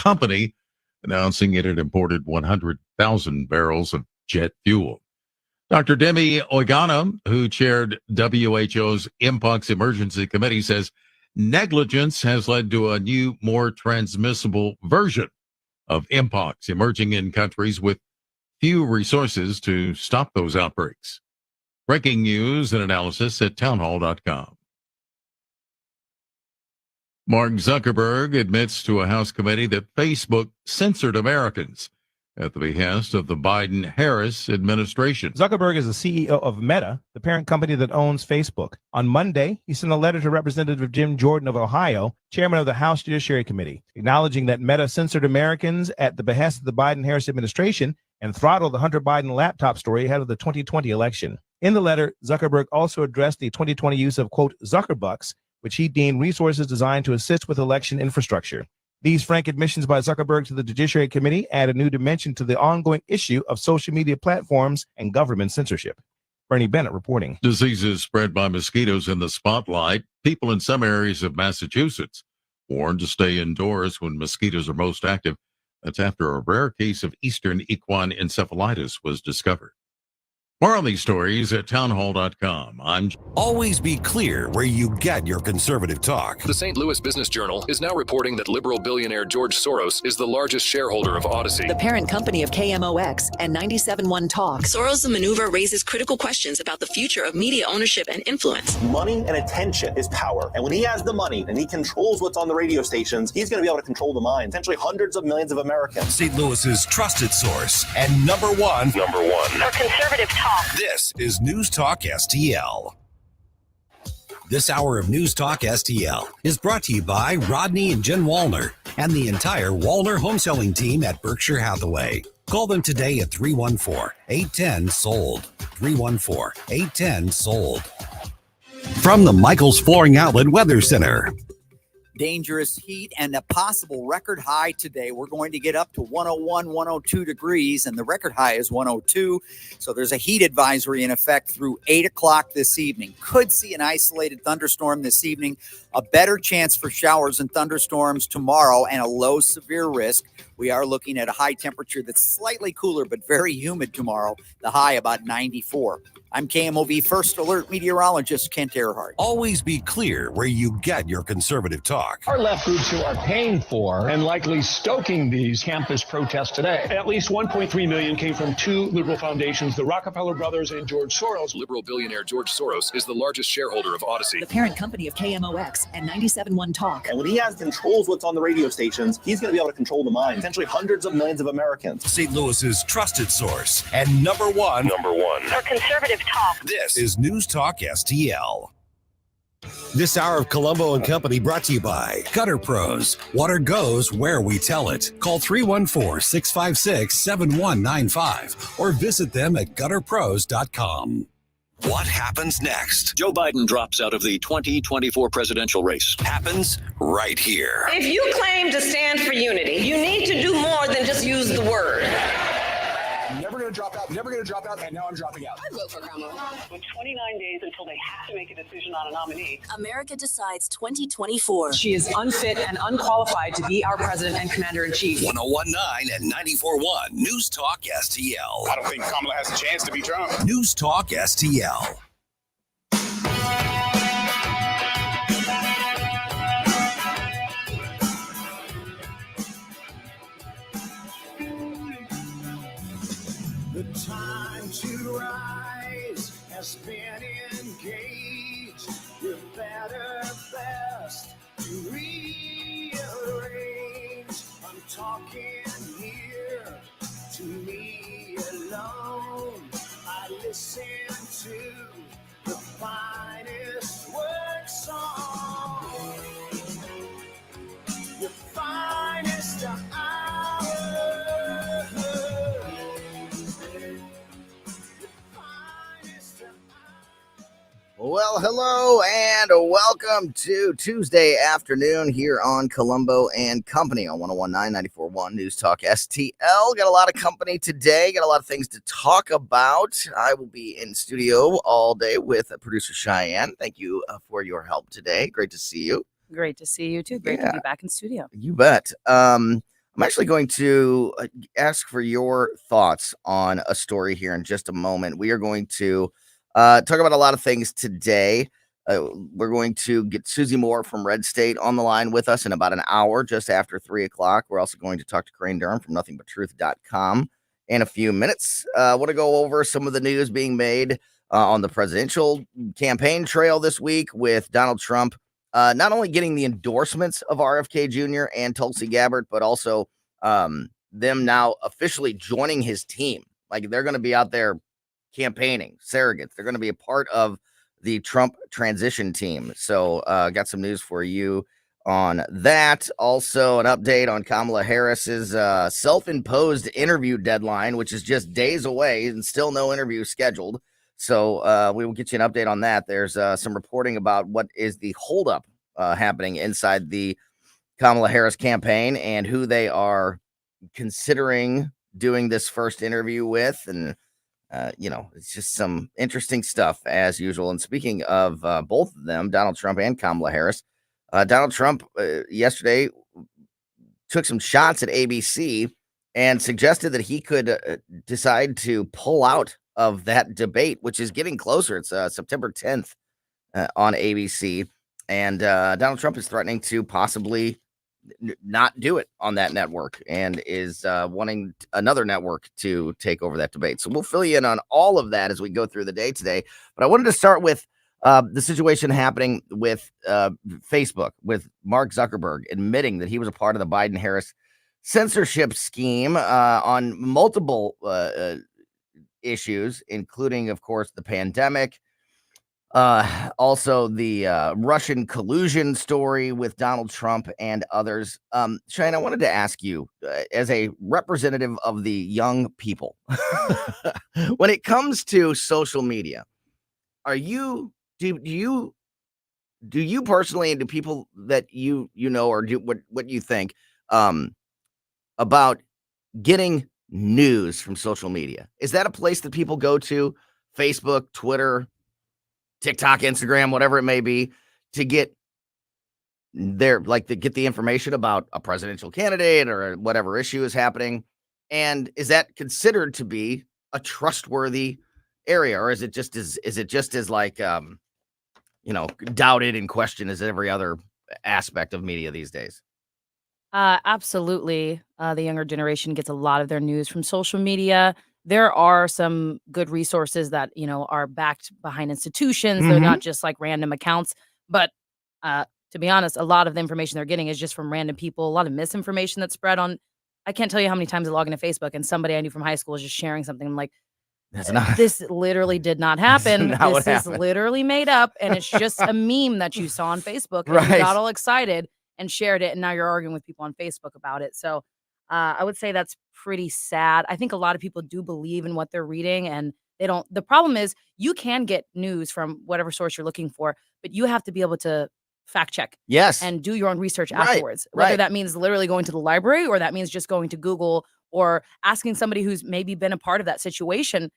Company, announcing it had imported 100,000 barrels of jet fuel. Dr. Demi Oigana, who chaired WHO's Mpox Emergency Committee, says negligence has led to a new, more transmissible version of Mpox emerging in countries with few resources to stop those outbreaks. Breaking news and analysis at townhall.com. Mark Zuckerberg admits to a House committee that Facebook censored Americans at the behest of the Biden-Harris administration. Zuckerberg is the CEO of Meta, the parent company that owns Facebook. On Monday, he sent a letter to Representative Jim Jordan of Ohio, chairman of the House Judiciary Committee, acknowledging that Meta censored Americans at the behest of the Biden-Harris administration and throttled the Hunter Biden laptop story ahead of the 2020 election. In the letter, Zuckerberg also addressed the 2020 use of, quote, Zuckerbucks, which he deemed resources designed to assist with election infrastructure. These frank admissions by Zuckerberg to the Judiciary Committee add a new dimension to the ongoing issue of social media platforms and government censorship. Bernie Bennett reporting. Diseases spread by mosquitoes in the spotlight. People in some areas of Massachusetts warned to stay indoors when mosquitoes are most active. That's after a rare case of eastern equine encephalitis was discovered. More on these stories at townhall.com. Always be clear where you get your conservative talk. The St. Louis Business Journal is now reporting that liberal billionaire George Soros is the largest shareholder of Odyssey, the parent company of KMOX and 97.1 Talk. Soros' maneuver raises critical questions about the future of media ownership and influence. Money and attention is power. And when he has the money and he controls what's on the radio stations, he's going to be able to control the minds, potentially hundreds of millions of Americans. St. Louis's trusted source and number one for conservative talk. This is News Talk STL. This hour of News Talk STL is brought to you by Rodney and Jen Wallner and the entire Wallner home selling team at Berkshire Hathaway. Call them today at 314-810-SOLD. 314-810-SOLD. From the Michaels Flooring Outlet Weather Center. Dangerous heat and a possible record high today. We're going to get up to 101, 102 degrees, and the record high is 102. So there's a heat advisory in effect through 8 o'clock this evening. Could see an isolated thunderstorm this evening. A better chance for showers and thunderstorms tomorrow and a low severe risk. We are looking at a high temperature that's slightly cooler but very humid tomorrow. The high about 94. I'm KMOV First Alert meteorologist Kent Earhart. Always be clear where you get your conservative talk. Our left groups who are paying for and likely stoking these campus protests today. At least 1.3 million came from two liberal foundations, the Rockefeller brothers and George Soros. Liberal billionaire George Soros is the largest shareholder of Odyssey, the parent company of KMOX and 97.1 Talk. And when he has controls what's on the radio stations, he's going to be able to control the minds, potentially hundreds of millions of Americans. St. Louis's trusted source and number one for conservative talk. This is News Talk STL. This hour of Colombo Company brought to you by Gutter Pros. Water goes where we tell it. Call 314-656-7195 or visit them at gutterpros.com. What happens next? Joe Biden drops out of the 2024 presidential race. Happens right here. If you claim to stand for unity, you need to do more than just use the word. I'm never going to drop out, and now I'm dropping out. I vote for Kamala. With 29 days until they have to make a decision on a nominee. America Decides 2024. She is unfit and unqualified to be our president and commander-in-chief. 101.9 and 94.1 News Talk STL. I don't think Kamala has a chance to beat Trump. News Talk STL. The time to rise has been engaged. You're better best to rearrange. I'm talking here to me alone. I listen to the finest work song. Your finest hour. Well, hello and welcome to Tuesday afternoon here on Colombo and Company on 101.9, 94.1 News Talk STL. Got a lot of company today. Got a lot of things to talk about. I will be in studio all day with producer Cheyenne. Thank you for your help today. Great to see you. Great to see you too. Great to be back in studio. You bet. I'm I'm actually going to ask for your thoughts on a story here in just a moment. We are going to talk about a lot of things today. We're going to get Susie Moore from Red State on the line with us in about an hour, just after 3 o'clock. We're also going to talk to Crane Durham from nothingbutTruth.com in a few minutes. I want to go over some of the news being made on the presidential campaign trail this week with Donald Trump not only getting the endorsements of RFK Jr. and Tulsi Gabbard, but also them now officially joining his team. Like they're going to be out there campaigning, surrogates. They're going to be a part of the Trump transition team. So got some news for you on that. Also, an update on Kamala Harris's self-imposed interview deadline, which is just days away and still no interview scheduled. So we will get you an update on that. There's some reporting about what is the holdup happening inside the Kamala Harris campaign and who they are considering doing this first interview with. And, it's just some interesting stuff as usual. And speaking of both of them, Donald Trump and Kamala Harris, Donald Trump yesterday took some shots at ABC and suggested that he could decide to pull out of that debate, which is getting closer. It's September 10th on ABC. And Donald Trump is threatening to possibly not do it on that network and is wanting another network to take over that debate. So we'll fill you in on all of that as we go through the day today. But I wanted to start with the situation happening with Facebook, with Mark Zuckerberg admitting that he was a part of the Biden-Harris censorship scheme on multiple issues, including, of course, the pandemic. Also the Russian collusion story with Donald Trump and others. Shane, I wanted to ask you, as a representative of the young people, when it comes to social media, do you personally, and do people that you know, or do what you think about getting news from social media? Is that a place that people go to? Facebook, Twitter, TikTok, Instagram, whatever it may be, to get get the information about a presidential candidate or whatever issue is happening? And is that considered to be a trustworthy area, or is it just as like doubted and questioned as every other aspect of media these days? Absolutely. The younger generation gets a lot of their news from social media. There are some good resources that, are backed behind institutions. They're not just like random accounts. But to be honest, a lot of the information they're getting is just from random people. A lot of misinformation that's spread on. I can't tell you how many times I log into Facebook and somebody I knew from high school is just sharing something. I'm like, this literally did not happen. This is literally made up. And it's just a meme that you saw on Facebook. And you got all excited and shared it. And now you're arguing with people on Facebook about it. So I would say that's pretty sad. I think a lot of people do believe in what they're reading, and they don't. The problem is you can get news from whatever source you're looking for, but you have to be able to fact check. Yes. And do your own research afterwards. Whether that means literally going to the library or that means just going to Google or asking somebody who's maybe been a part of that situation.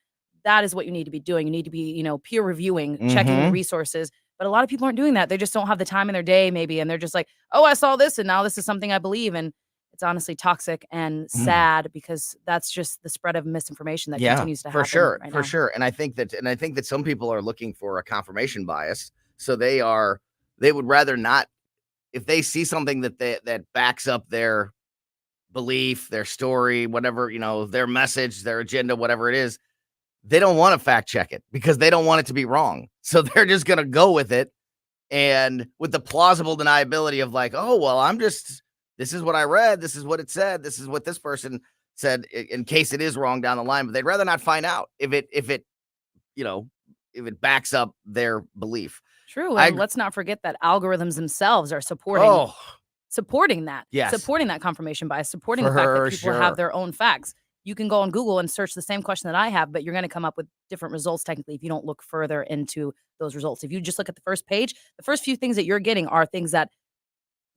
That is what you need to be doing. You need to be, peer reviewing, checking the resources. But a lot of people aren't doing that. They just don't have the time in their day, maybe. And they're just like, oh, I saw this and now this is something I believe. And it's honestly toxic and sad because that's just the spread of misinformation that continues to happen. For sure. And I think that some people are looking for a confirmation bias. So they would rather not, if they see something that backs up their belief, their story, whatever, their message, their agenda, whatever it is, they don't want to fact check it because they don't want it to be wrong. So they're just going to go with it. And with the plausible deniability of like, oh, well, this is what I read. This is what it said. This is what this person said in case it is wrong down the line, but they'd rather not find out if it backs up their belief. True. And let's not forget that algorithms themselves are supporting that. Yes. Supporting that confirmation bias, supporting the fact that people have their own facts. You can go on Google and search the same question that I have, but you're going to come up with different results technically if you don't look further into those results. If you just look at the first page, the first few things that you're getting are things that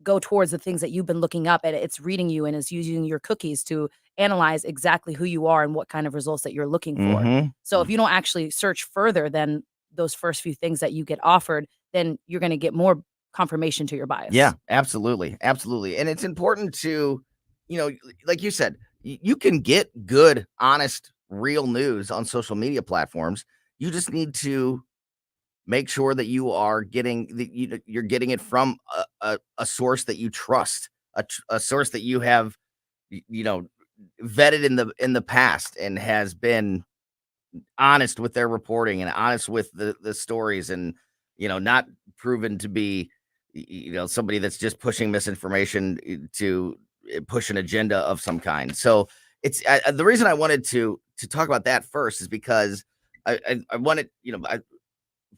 go towards the things that you've been looking up, and it's reading you and is using your cookies to analyze exactly who you are and what kind of results that you're looking for. So if you don't actually search further than those first few things that you get offered, then you're going to get more confirmation to your bias. Yeah, absolutely. Absolutely. And it's important to like you said, you can get good, honest, real news on social media platforms. You just need to make sure that you are you're getting it from a source that you trust, a source that you have, vetted in the past and has been honest with their reporting and honest with the stories, and not proven to be somebody that's just pushing misinformation to push an agenda of some kind. So it's the reason I wanted to talk about that first is because I wanted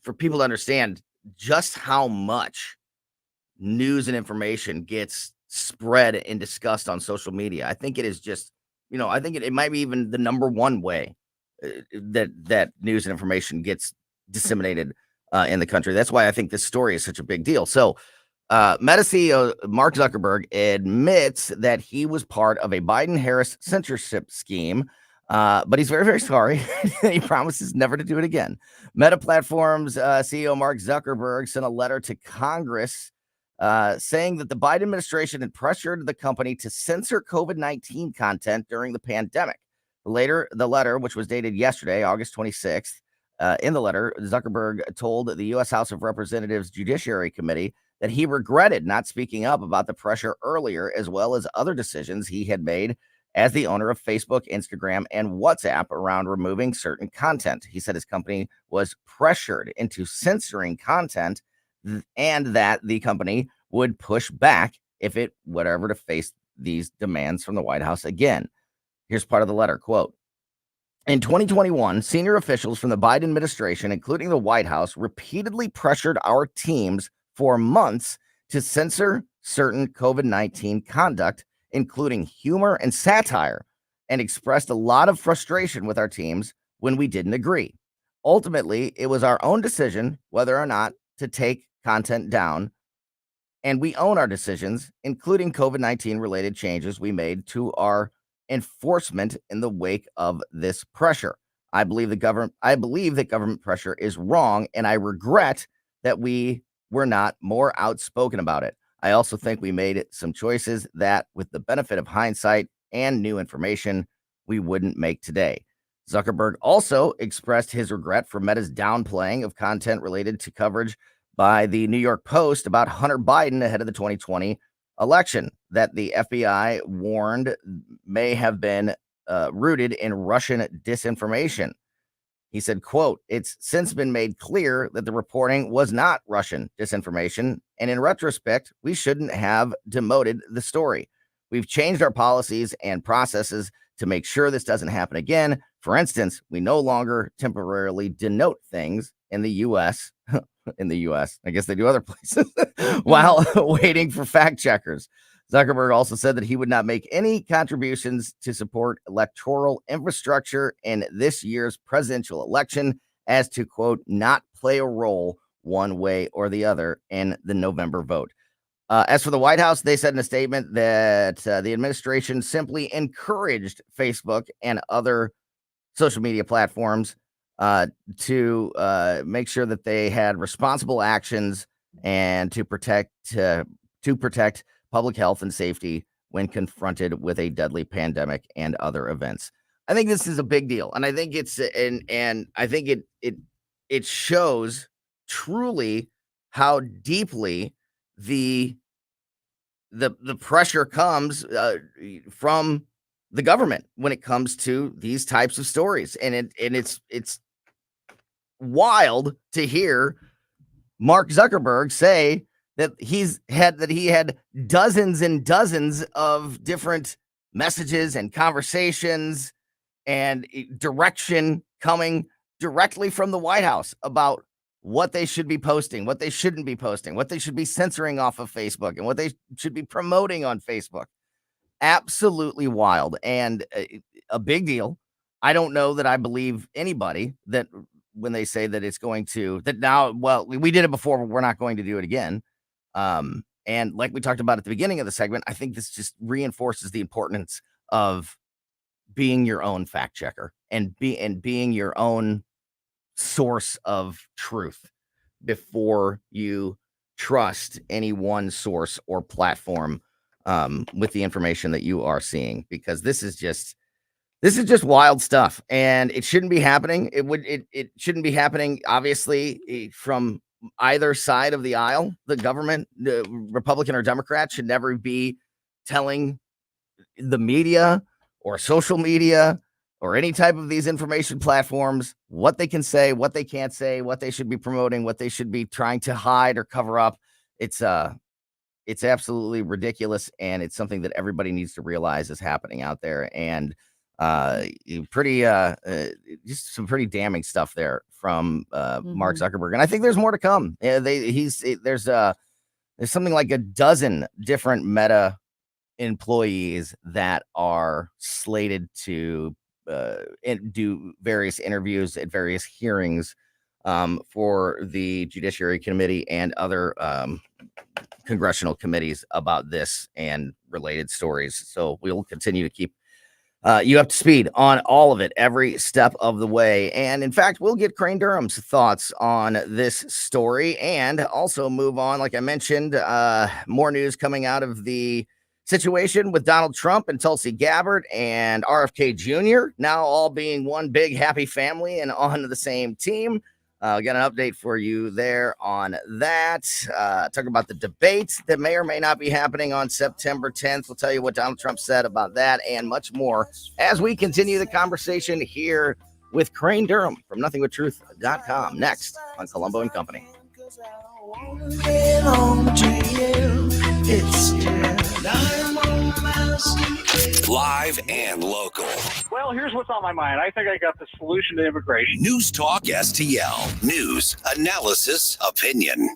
for people to understand just how much news and information gets spread and discussed on social media. I think it is just, I think it might be even the number one way that news and information gets disseminated in the country. That's why I think this story is such a big deal. So, Meta CEO Mark Zuckerberg admits that he was part of a Biden-Harris censorship scheme, but he's very, very sorry. He promises never to do it again. Meta Platforms CEO Mark Zuckerberg sent a letter to Congress saying that the Biden administration had pressured the company to censor COVID-19 content during the pandemic. Later, the letter, which was dated yesterday, August 26th, in the letter, Zuckerberg told the U.S. House of Representatives Judiciary Committee that he regretted not speaking up about the pressure earlier, as well as other decisions he had made as the owner of Facebook, Instagram, and WhatsApp around removing certain content. He said his company was pressured into censoring content and that the company would push back if it were ever to face these demands from the White House again. Here's part of the letter, quote, "In 2021, senior officials from the Biden administration, including the White House, repeatedly pressured our teams for months to censor certain COVID-19 conduct, including humor and satire, and expressed a lot of frustration with our teams when we didn't agree. Ultimately, it was our own decision whether or not to take content down, and we own our decisions, including COVID-19 related changes we made to our enforcement in the wake of this pressure. I believe that government pressure is wrong, and I regret that we were not more outspoken about it. I also think we made some choices that, with the benefit of hindsight and new information, we wouldn't make today." Zuckerberg also expressed his regret for Meta's downplaying of content related to coverage by the New York Post about Hunter Biden ahead of the 2020 election that the FBI warned may have been rooted in Russian disinformation. He said, quote, "It's since been made clear that the reporting was not Russian disinformation, and in retrospect, we shouldn't have demoted the story. We've changed our policies and processes to make sure this doesn't happen again. For instance, we no longer temporarily denote things in the U.S. in the U.S. I guess they do other places while waiting for fact checkers." Zuckerberg also said that he would not make any contributions to support electoral infrastructure in this year's presidential election, as to, quote, "not play a role one way or the other in the November vote." As for the White House, they said in a statement that the administration simply encouraged Facebook and other social media platforms to make sure that they had responsible actions and to protect public health and safety when confronted with a deadly pandemic and other events. I think this is a big deal, and I think it's and I think it shows truly how deeply the pressure comes from the government when it comes to these types of stories, and it's wild to hear Mark Zuckerberg say that he had dozens and dozens of different messages and conversations and direction coming directly from the White House about what they should be posting, what they shouldn't be posting, what they should be censoring off of Facebook, and what they should be promoting on Facebook. Absolutely wild and a big deal. I don't know that I believe anybody that when they say that it's going to, that now, well, we did it before, but we're not going to do it again. And like we talked about at the beginning of the segment, I think this just reinforces the importance of being your own fact checker and being your own source of truth before you trust any one source or platform with the information that you are seeing, because this is just wild stuff, and it shouldn't be happening. It shouldn't be happening, obviously, from either side of the aisle. The government, the Republican or Democrat, should never be telling the media or social media or any type of these information platforms what they can say, what they can't say, what they should be promoting, what they should be trying to hide or cover up. It's absolutely ridiculous, and it's something that everybody needs to realize is happening out there. And just some pretty damning stuff there from Mark Zuckerberg, and I think there's more to come. There's something like a dozen different Meta employees that are slated to do various interviews at various hearings for the Judiciary Committee and other congressional committees about this and related stories. So we'll continue to keep you up to speed on all of it every step of the way. And in fact, we'll get Crane Durham's thoughts on this story and also move on. Like I mentioned, more news coming out of the situation with Donald Trump and Tulsi Gabbard and RFK Jr. now all being one big happy family and on the same team. Got an update for you there on that. Talking about the debate that may or may not be happening on September 10th. We'll tell you what Donald Trump said about that and much more as we continue the conversation here with Crane Durham from NothingButTruth.com next on Colombo and Company. Live and local. Well, here's what's on my mind. I think I got the solution to immigration. News Talk STL. News, analysis, opinion.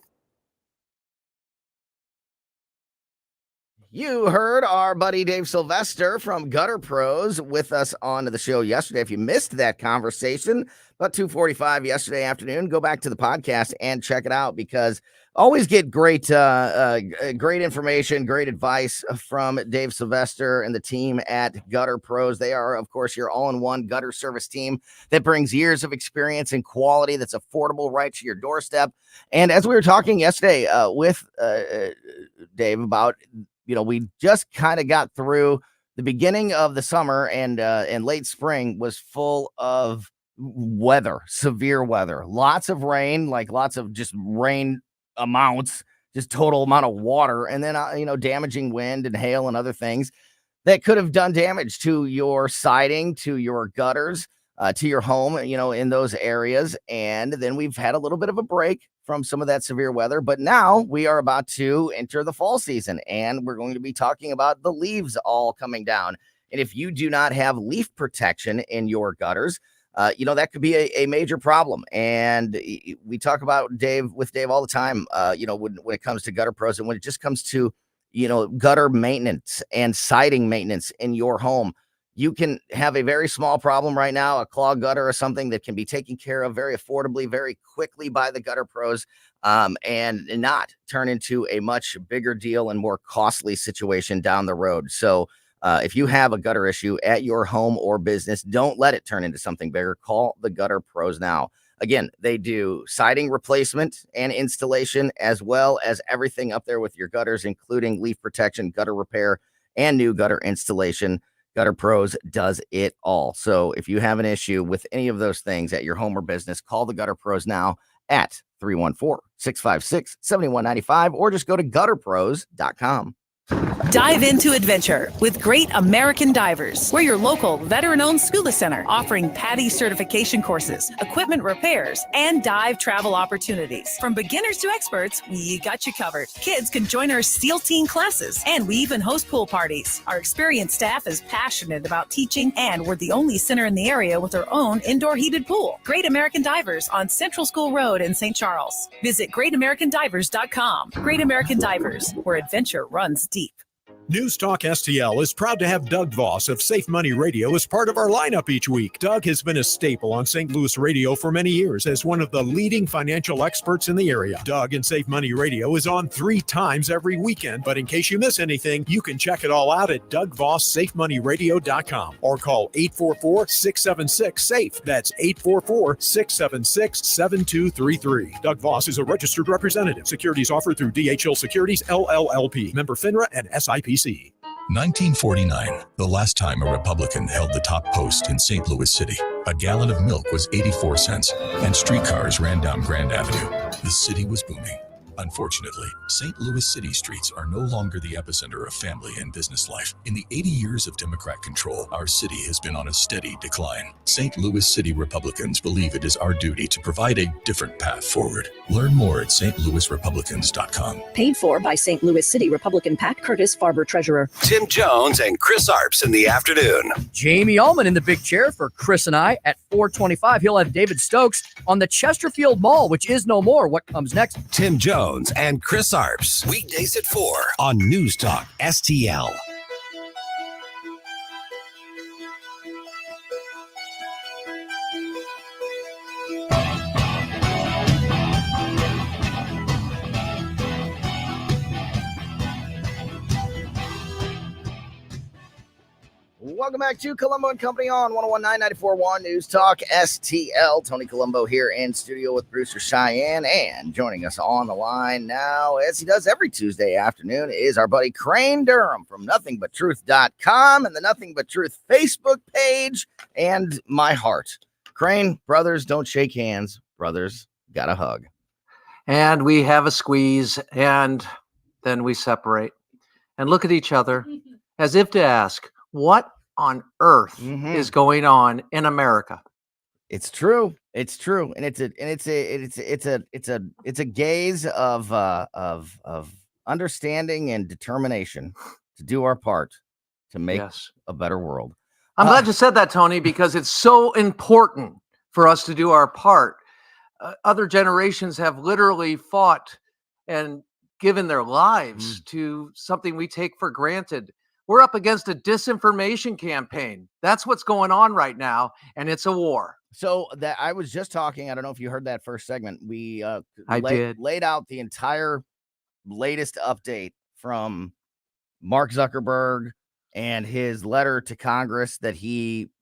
You heard our buddy Dave Sylvester from Gutter Pros with us on the show yesterday. If you missed that conversation, about 2:45 yesterday afternoon, go back to the podcast and check it out, because always get great information, great advice from Dave Sylvester and the team at Gutter Pros. They are, of course, your all-in-one gutter service team that brings years of experience and quality that's affordable right to your doorstep. And as we were talking yesterday with Dave about, we just kind of got through the beginning of the summer, and late spring was full of weather, severe weather, lots of rain, like lots of just rain amounts, just total amount of water, and then damaging wind and hail and other things that could have done damage to your siding, to your gutters, to your home, in those areas. And then we've had a little bit of a break from some of that severe weather, but now we are about to enter the fall season, and we're going to be talking about the leaves all coming down. And if you do not have leaf protection in your gutters, that could be a major problem. And we talk about with Dave all the time, when it comes to Gutter Pros, and when it just comes to, gutter maintenance and siding maintenance in your home. You can have a very small problem right now, a clogged gutter or something that can be taken care of very affordably, very quickly by the Gutter Pros, and not turn into a much bigger deal and more costly situation down the road. So if you have a gutter issue at your home or business, don't let it turn into something bigger. Call the Gutter Pros now. Again, they do siding replacement and installation, as well as everything up there with your gutters, including leaf protection, gutter repair, and new gutter installation. Gutter Pros does it all. So if you have an issue with any of those things at your home or business, call the Gutter Pros now at 314-656-7195, or just go to gutterpros.com. Dive into adventure with Great American Divers. We're your local veteran-owned scuba center offering PADI certification courses, equipment repairs, and dive travel opportunities. From beginners to experts, we got you covered. Kids can join our SEAL Team classes, and we even host pool parties. Our experienced staff is passionate about teaching, and we're the only center in the area with our own indoor heated pool. Great American Divers on Central School Road in St. Charles. Visit greatamericandivers.com. Great American Divers, where adventure runs deep. News Talk STL is proud to have Doug Voss of Safe Money Radio as part of our lineup each week. Doug has been a staple on St. Louis radio for many years as one of the leading financial experts in the area. Doug and Safe Money Radio is on 3 times every weekend, but in case you miss anything, you can check it all out at DougVossSafeMoneyRadio.com or call 844-676-SAFE. That's 844-676-7233. Doug Voss is a registered representative. Securities offered through DHL Securities, LLLP. Member FINRA and SIPC. SIPC. 1949, the last time a Republican held the top post in St. Louis City. A gallon of milk was 84 cents, and streetcars ran down Grand Avenue. The city was booming. Unfortunately, St. Louis city streets are no longer the epicenter of family and business life. In the 80 years of Democrat control, our city has been on a steady decline. St. Louis City Republicans believe it is our duty to provide a different path forward. Learn more at stlouisrepublicans.com. Paid for by St. Louis City Republican Pat Curtis, Farber Treasurer. Tim Jones and Chris Arps in the afternoon. Jamie Ullman in the big chair for Chris and I at 4:25. He'll have David Stokes on the Chesterfield Mall, which is no more. What comes next? Tim Jones and Chris Arps. Weekdays at 4 on News Talk STL. Welcome back to Colombo & Company on 101.9 News Talk STL. Tony Colombo here in studio with Brewster Cheyenne, and joining us on the line now, as he does every Tuesday afternoon, is our buddy Crane Durham from nothingbutTruth.com and the Nothing But Truth Facebook page and my heart. Crane, brothers don't shake hands. Brothers got a hug. And we have a squeeze, and then we separate and look at each other as if to ask, what on earth is going on in America? It's true. It's true, and it's a gaze of understanding and determination to do our part to make a better world. I'm glad you said that, Tony, because it's so important for us to do our part. Other generations have literally fought and given their lives to something we take for granted. We're up against a disinformation campaign. That's what's going on right now, and it's a war. So that I was just talking, I don't know if you heard that first segment. We laid out the entire latest update from Mark Zuckerberg and his letter to Congress that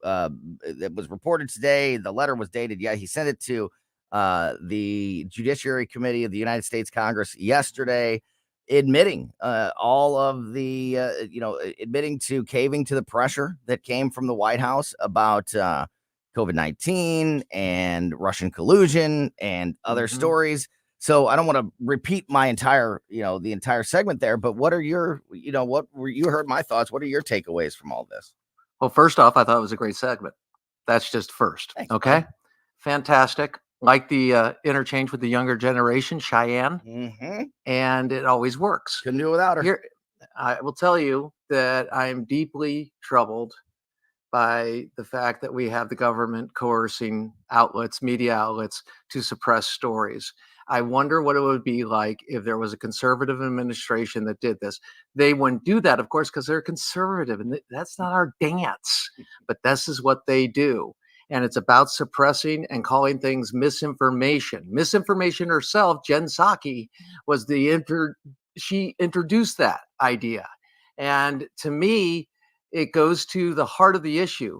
that was reported today. The letter was dated. Yeah, he sent it to the Judiciary Committee of the United States Congress yesterday, admitting all of the, admitting to caving to the pressure that came from the White House about COVID-19 and Russian collusion and other stories. So I don't want to repeat my entire, the entire segment there, but what are your, you heard my thoughts. What are your takeaways from all this? Well, first off, I thought it was a great segment. That's just first. Thanks, okay. man. Fantastic. Like the interchange with the younger generation, Cheyenne, and it always works. Couldn't do it without her. Here, I will tell you that I am deeply troubled by the fact that we have the government coercing outlets, media outlets, to suppress stories. I wonder what it would be like if there was a conservative administration that did this. They wouldn't do that, of course, because they're conservative, and that's not our dance. But this is what they do. And it's about suppressing and calling things misinformation. Misinformation herself, Jen Psaki, was she introduced that idea. And to me, it goes to the heart of the issue.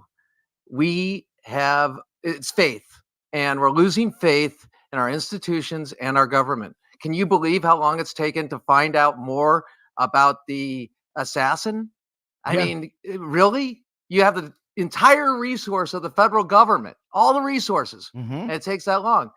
It's faith, and we're losing faith in our institutions and our government. Can you believe how long it's taken to find out more about the assassin? I mean, really? You have the entire resource of the federal government, all the resources, and it takes that long.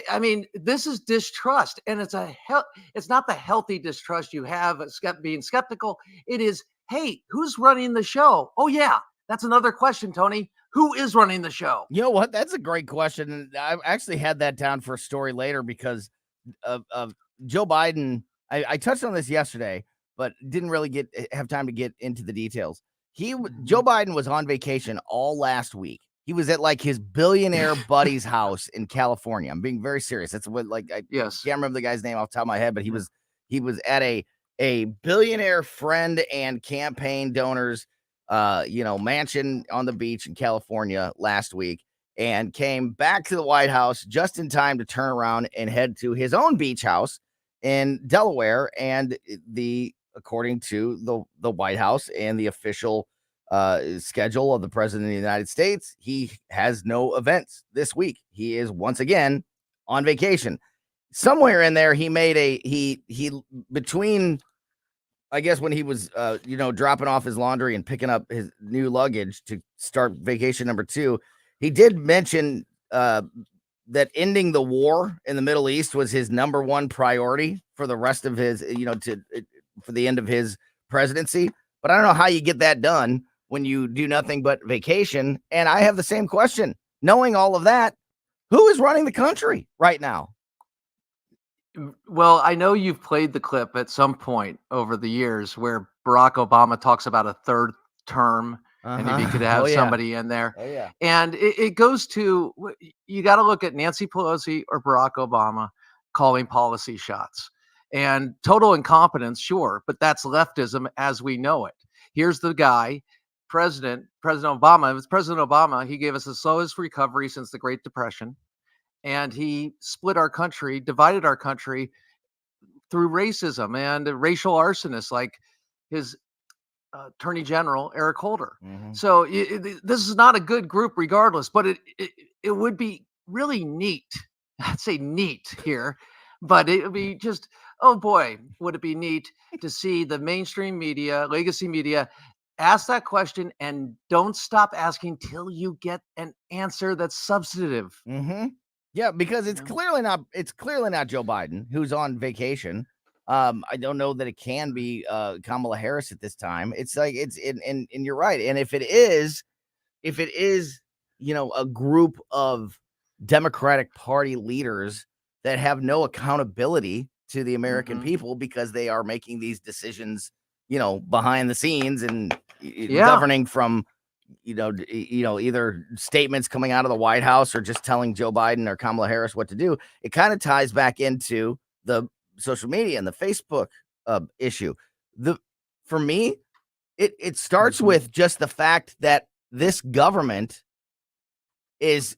I mean, this is distrust, and it's not the healthy distrust you have being skeptical. It is, hey, who's running the show? Oh yeah, that's another question, Tony. Who is running the show? You know what? That's a great question. And I actually had that down for a story later because of Joe Biden. I touched on this yesterday, but didn't really have time to get into the details. Joe Biden was on vacation all last week. He was at like his billionaire buddy's house in California. I'm being very serious. That's what I can't remember the guy's name off the top of my head, but he was at a billionaire friend and campaign donors mansion on the beach in California last week, and came back to the White House just in time to turn around and head to his own beach house in Delaware. And according to the White House and the official schedule of the President of the United States, he has no events this week. He is once again on vacation. Somewhere in there, he made between I guess when he was, dropping off his laundry and picking up his new luggage to start vacation number 2, he did mention that ending the war in the Middle East was his number one priority for the rest of his, for the end of his presidency. But I don't know how you get that done when you do nothing but vacation. And I have the same question. Knowing all of that, who is running the country right now? Well, I know you've played the clip at some point over the years where Barack Obama talks about a third term and if he could have somebody in there. Oh, yeah. And it goes to, you got to look at Nancy Pelosi or Barack Obama calling policy shots. And total incompetence, sure, but that's leftism as we know it. Here's the guy, President Obama. It was President Obama. He gave us the slowest recovery since the Great Depression. And he split our country, divided our country through racism and racial arsonists like his Attorney General, Eric Holder. So this is not a good group regardless, but it would be really neat. I'd say neat here, but it would be just, oh boy, would it be neat to see the mainstream media, legacy media, ask that question and don't stop asking till you get an answer that's substantive. Yeah, because it's clearly not Joe Biden who's on vacation. I don't know that it can be Kamala Harris at this time. It's like and you're right. And if it is, a group of Democratic Party leaders that have no accountability to the American people because they are making these decisions, behind the scenes and governing from either statements coming out of the White House or just telling Joe Biden or Kamala Harris what to do. It kind of ties back into the social media and the Facebook issue. For me, it starts with just the fact that this government is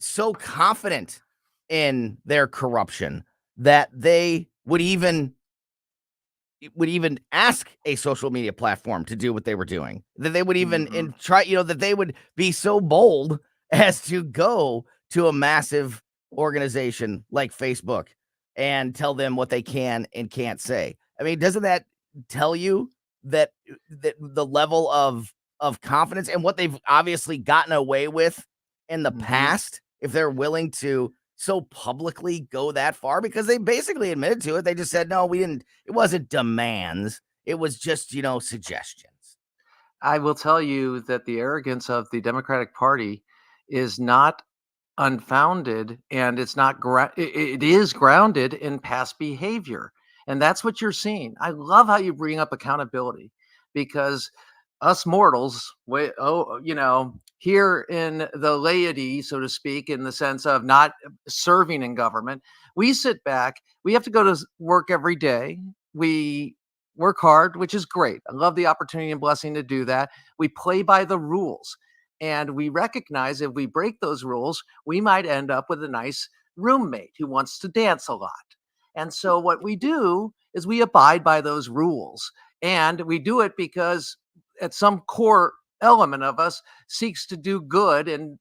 so confident in their corruption that they would even ask a social media platform to do what they were doing, that they would even try, that they would be so bold as to go to a massive organization like Facebook and tell them what they can and can't say. I mean, doesn't that tell you that the level of confidence and what they've obviously gotten away with in the past, if they're willing to so publicly go that far, because they basically admitted to it. They just said, no, we didn't. It wasn't demands. It was just, suggestions. I will tell you that the arrogance of the Democratic Party is not unfounded, and it's not it is grounded in past behavior. And that's what you're seeing. I love how you bring up accountability, because us mortals, here in the laity, so to speak, in the sense of not serving in government, we sit back, we have to go to work every day. We work hard, which is great. I love the opportunity and blessing to do that. We play by the rules, and we recognize if we break those rules, we might end up with a nice roommate who wants to dance a lot. And so what we do is we abide by those rules, and we do it because at some core element of us seeks to do good and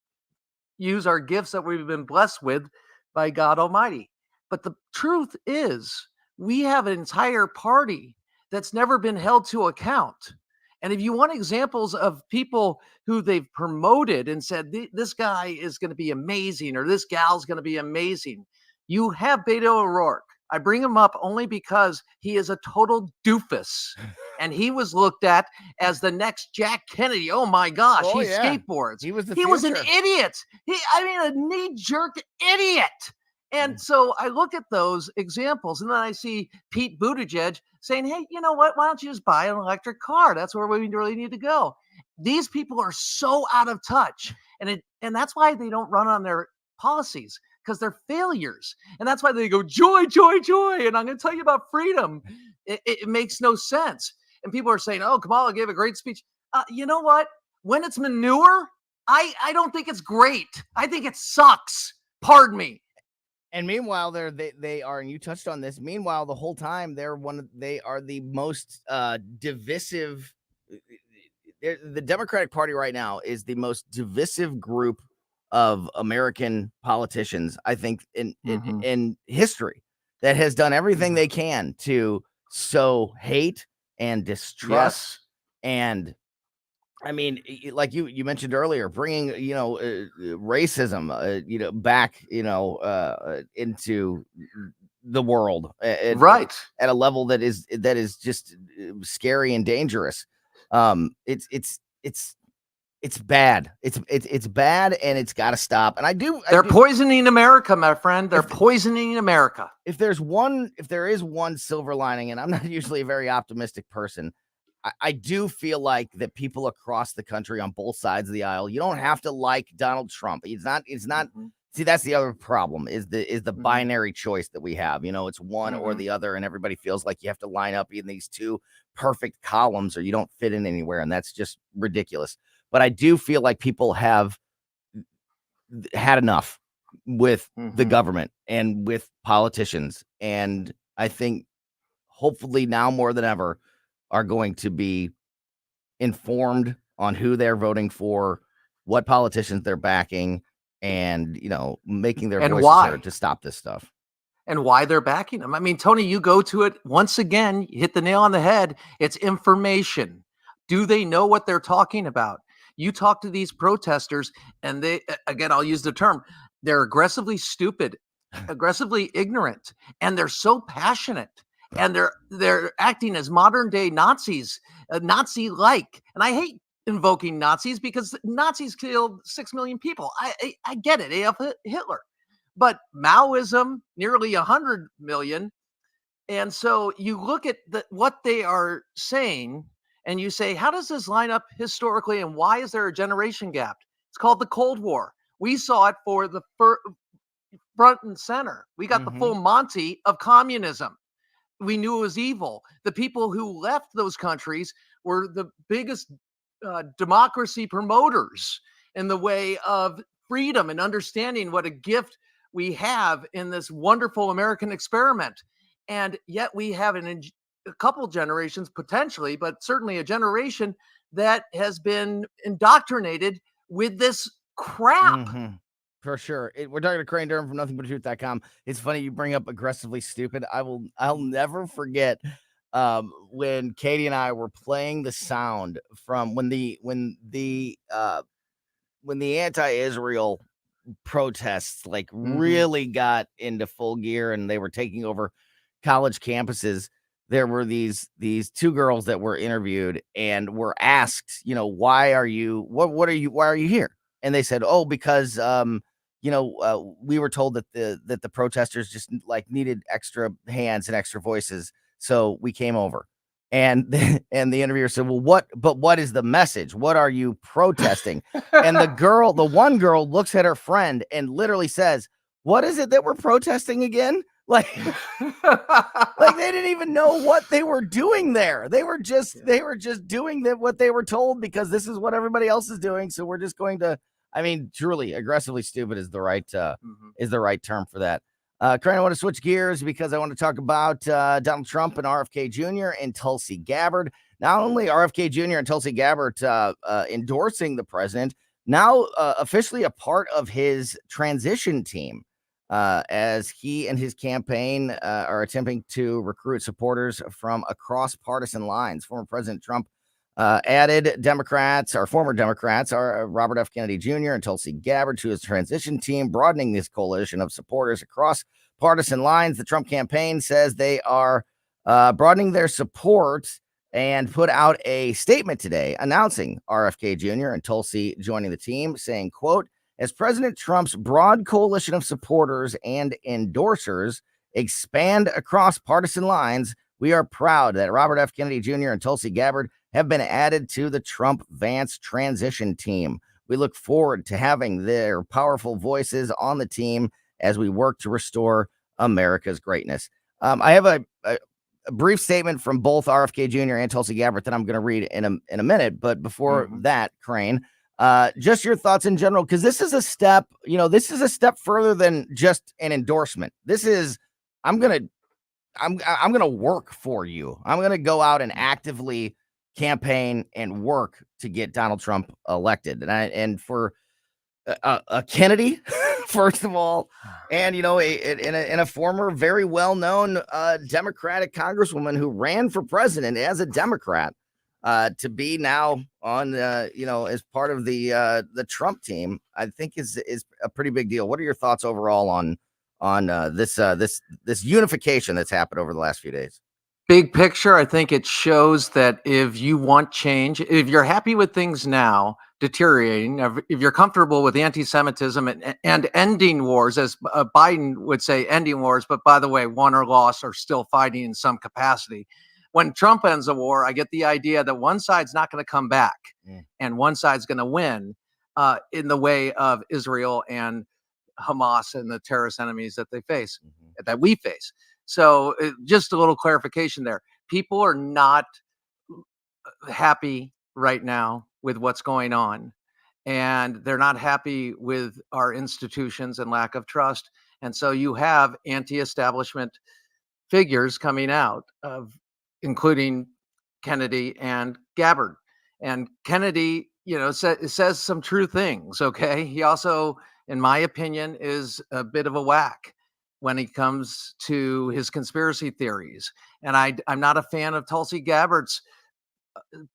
use our gifts that we've been blessed with by God Almighty. But the truth is, we have an entire party that's never been held to account. And if you want examples of people who they've promoted and said, this guy is going to be amazing, or this gal's going to be amazing, you have Beto O'Rourke. I bring him up only because he is a total doofus. And he was looked at as the next Jack Kennedy. Oh my gosh, he skateboards. He was an idiot. A knee-jerk idiot. And so I look at those examples, and then I see Pete Buttigieg saying, hey, you know what? Why don't you just buy an electric car? That's where we really need to go. These people are so out of touch. And that's why they don't run on their policies, because they're failures. And that's why they go, joy, joy, joy. And I'm going to tell you about freedom. It makes no sense. And people are saying, oh, Kamala gave a great speech. You know what? When it's manure, I don't think it's great. I think it sucks. Pardon me. And meanwhile, they are, and you touched on this. Meanwhile, the whole time they are the most divisive. The Democratic Party right now is the most divisive group of American politicians, I think, in history, that has done everything they can to sow hate and distrust. Yes. And I mean, like you mentioned earlier, bringing racism, back, into the world, Right. at a level that is just scary and dangerous. It's bad. It's bad, and it's got to stop. And They're poisoning America, my friend. They're poisoning America. If there is one silver lining, and I'm not usually a very optimistic person, I do feel like that people across the country on both sides of the aisle, you don't have to like Donald Trump. It's not. See, that's the other problem is the binary choice that we have. It's one or the other, and everybody feels like you have to line up in these two perfect columns or you don't fit in anywhere. And that's just ridiculous. But I do feel like people have had enough with the government and with politicians. And I think hopefully now more than ever are going to be informed on who they're voting for, what politicians they're backing, and, making their voices heard to stop this stuff. And why they're backing them. I mean, Tony, you go to it once again, you hit the nail on the head. It's information. Do they know what they're talking about? You talk to these protesters and they, again, I'll use the term, they're aggressively stupid, aggressively ignorant, and they're so passionate, and they're acting as modern day Nazis, Nazi-like. And I hate invoking Nazis because Nazis killed 6 million people. I get it, Adolf Hitler. But Maoism, nearly 100 million. And so you look at what they are saying and you say, how does this line up historically, and why is there a generation gap? It's called the Cold War. We saw it for the front and center. We got the full Monty of communism. We knew it was evil. The people who left those countries were the biggest democracy promoters in the way of freedom and understanding what a gift we have in this wonderful American experiment. And yet we have a couple generations potentially, but certainly a generation that has been indoctrinated with this crap. For sure. We're talking to Crane Durham from nothingbuttruth.com. It's funny you bring up aggressively stupid. I'll never forget when Katie and I were playing the sound from when the anti-Israel protests really got into full gear and they were taking over college campuses. There were these two girls that were interviewed and were asked, why are you here? And they said, oh, because we were told that the protesters just needed extra hands and extra voices, so we came over. And the interviewer said, well, what is the message? What are you protesting? And the one girl looks at her friend and literally says, what is it that we're protesting again? Like they didn't even know what they were doing there. They were just doing what they were told because this is what everybody else is doing. So we're just going to, truly aggressively stupid is the right term for that. Crane, I want to switch gears because I want to talk about Donald Trump and RFK Jr. and Tulsi Gabbard. Not only RFK Jr. and Tulsi Gabbard endorsing the president, now officially a part of his transition team, as he and his campaign are attempting to recruit supporters from across partisan lines. Former President Trump added former Democrats, are Robert F. Kennedy Jr. and Tulsi Gabbard to his transition team, broadening this coalition of supporters across partisan lines. The Trump campaign says they are broadening their support and put out a statement today announcing RFK Jr. and Tulsi joining the team, saying, quote, as President Trump's broad coalition of supporters and endorsers expand across partisan lines, we are proud that Robert F. Kennedy Jr. and Tulsi Gabbard have been added to the Trump-Vance transition team. We look forward to having their powerful voices on the team as we work to restore America's greatness. I have a brief statement from both RFK Jr. and Tulsi Gabbard that I'm going to read in a minute. But before that, Crane, just your thoughts in general, because this is a step, further than just an endorsement. This is, I'm going to work for you. I'm going to go out and actively campaign and work to get Donald Trump elected. And for a Kennedy first of all, and in a former very well-known Democratic congresswoman who ran for president as a Democrat, to be now on as part of the Trump team, I think is a pretty big deal. What are your thoughts overall on this unification that's happened over the last few days? Big picture, I think it shows that if you want change, if you're happy with things now deteriorating, if you're comfortable with anti-Semitism and ending wars, as Biden would say, ending wars, but by the way, won or lost or still fighting in some capacity. When Trump ends a war, I get the idea that one side's not going to come back and one side's going to win in the way of Israel and Hamas and the terrorist enemies that they face, that we face. So just a little clarification there. People are not happy right now with what's going on, and they're not happy with our institutions and lack of trust. And so you have anti-establishment figures coming out of, including Kennedy and Gabbard. And Kennedy, says some true things. Okay. He also, in my opinion, is a bit of a whack when it comes to his conspiracy theories. And I'm not a fan of Tulsi Gabbard's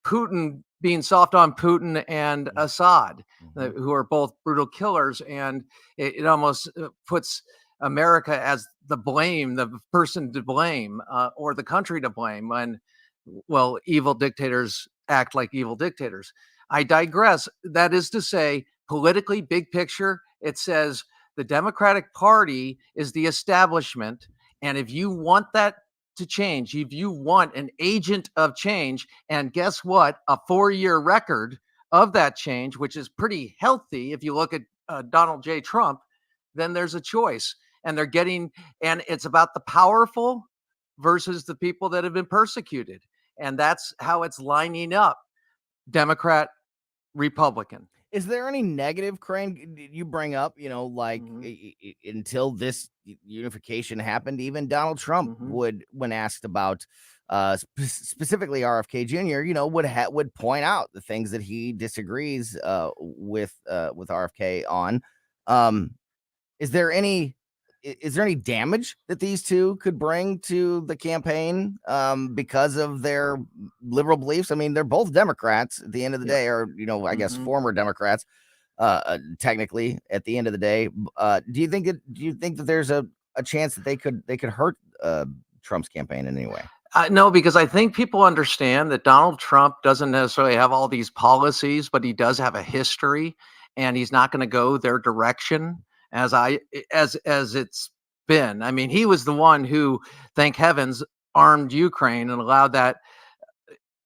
Putin being soft on Putin and Assad, who are both brutal killers. And it almost puts America as the person to blame, or the country to blame when, well, evil dictators act like evil dictators. I digress. That is to say, politically, big picture, it says the Democratic Party is the establishment. And if you want that to change, if you want an agent of change, and guess what? A 4-year record of that change, which is pretty healthy if you look at Donald J. Trump, then there's a choice. And it's about the powerful versus the people that have been persecuted. And that's how it's lining up, Democrat, Republican. Is there any negative, Crane, you bring up, until this unification happened, even Donald Trump would, when asked about specifically RFK Jr., would point out the things that he disagrees with RFK on. Is there any damage that these two could bring to the campaign because of their liberal beliefs? I mean, they're both Democrats at the end of the day, or, I guess former Democrats, technically at the end of the day. Do you think that there's a chance that they could hurt Trump's campaign in any way? No, because I think people understand that Donald Trump doesn't necessarily have all these policies, but he does have a history, and he's not going to go their direction as it's been. I mean, he was the one who, thank heavens, armed Ukraine and allowed that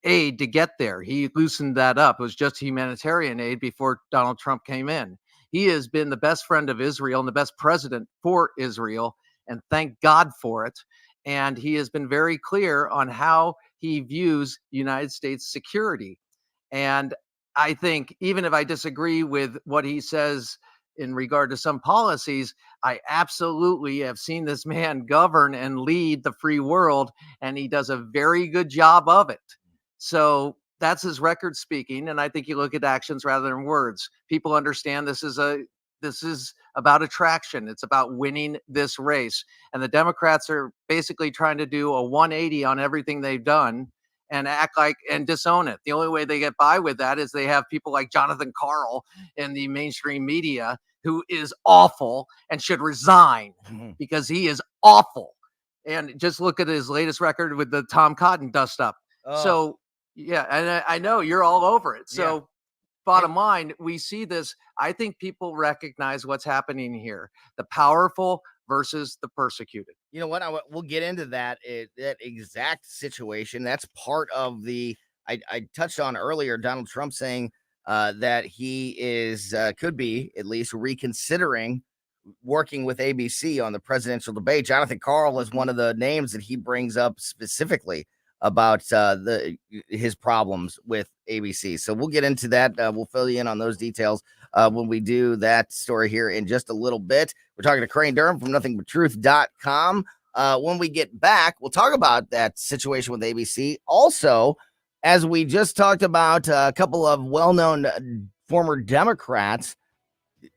aid to get there. He loosened that up. It was just humanitarian aid before Donald Trump came in. He has been the best friend of Israel and the best president for Israel, and thank God for it. And he has been very clear on how he views United States security. And I think even if I disagree with what he says in regard to some policies, I absolutely have seen this man govern and lead the free world, and he does a very good job of it. So that's his record speaking. And I think you look at actions rather than words. People understand this is about attraction. It's about winning this race. And the Democrats are basically trying to do a 180 on everything they've done and act like and disown it. The only way they get by with that is they have people like Jonathan Karl in the mainstream media, who is awful and should resign because he is awful. And just look at his latest record with the Tom Cotton dust up. So, yeah, and I know you're all over it. So bottom line, we see this. I think people recognize what's happening here. The powerful versus the persecuted. You know what? We'll get into that exact situation. That's part of I touched on earlier, Donald Trump saying that he could be at least reconsidering working with ABC on the presidential debate. Jonathan Karl is one of the names that he brings up specifically about his problems with ABC. So we'll get into that. We'll fill you in on those details when we do that story here in just a little bit. We're talking to Crane Durham from nothingbutruth.com. When we get back, we'll talk about that situation with ABC. Also, as we just talked about, a couple of well-known former Democrats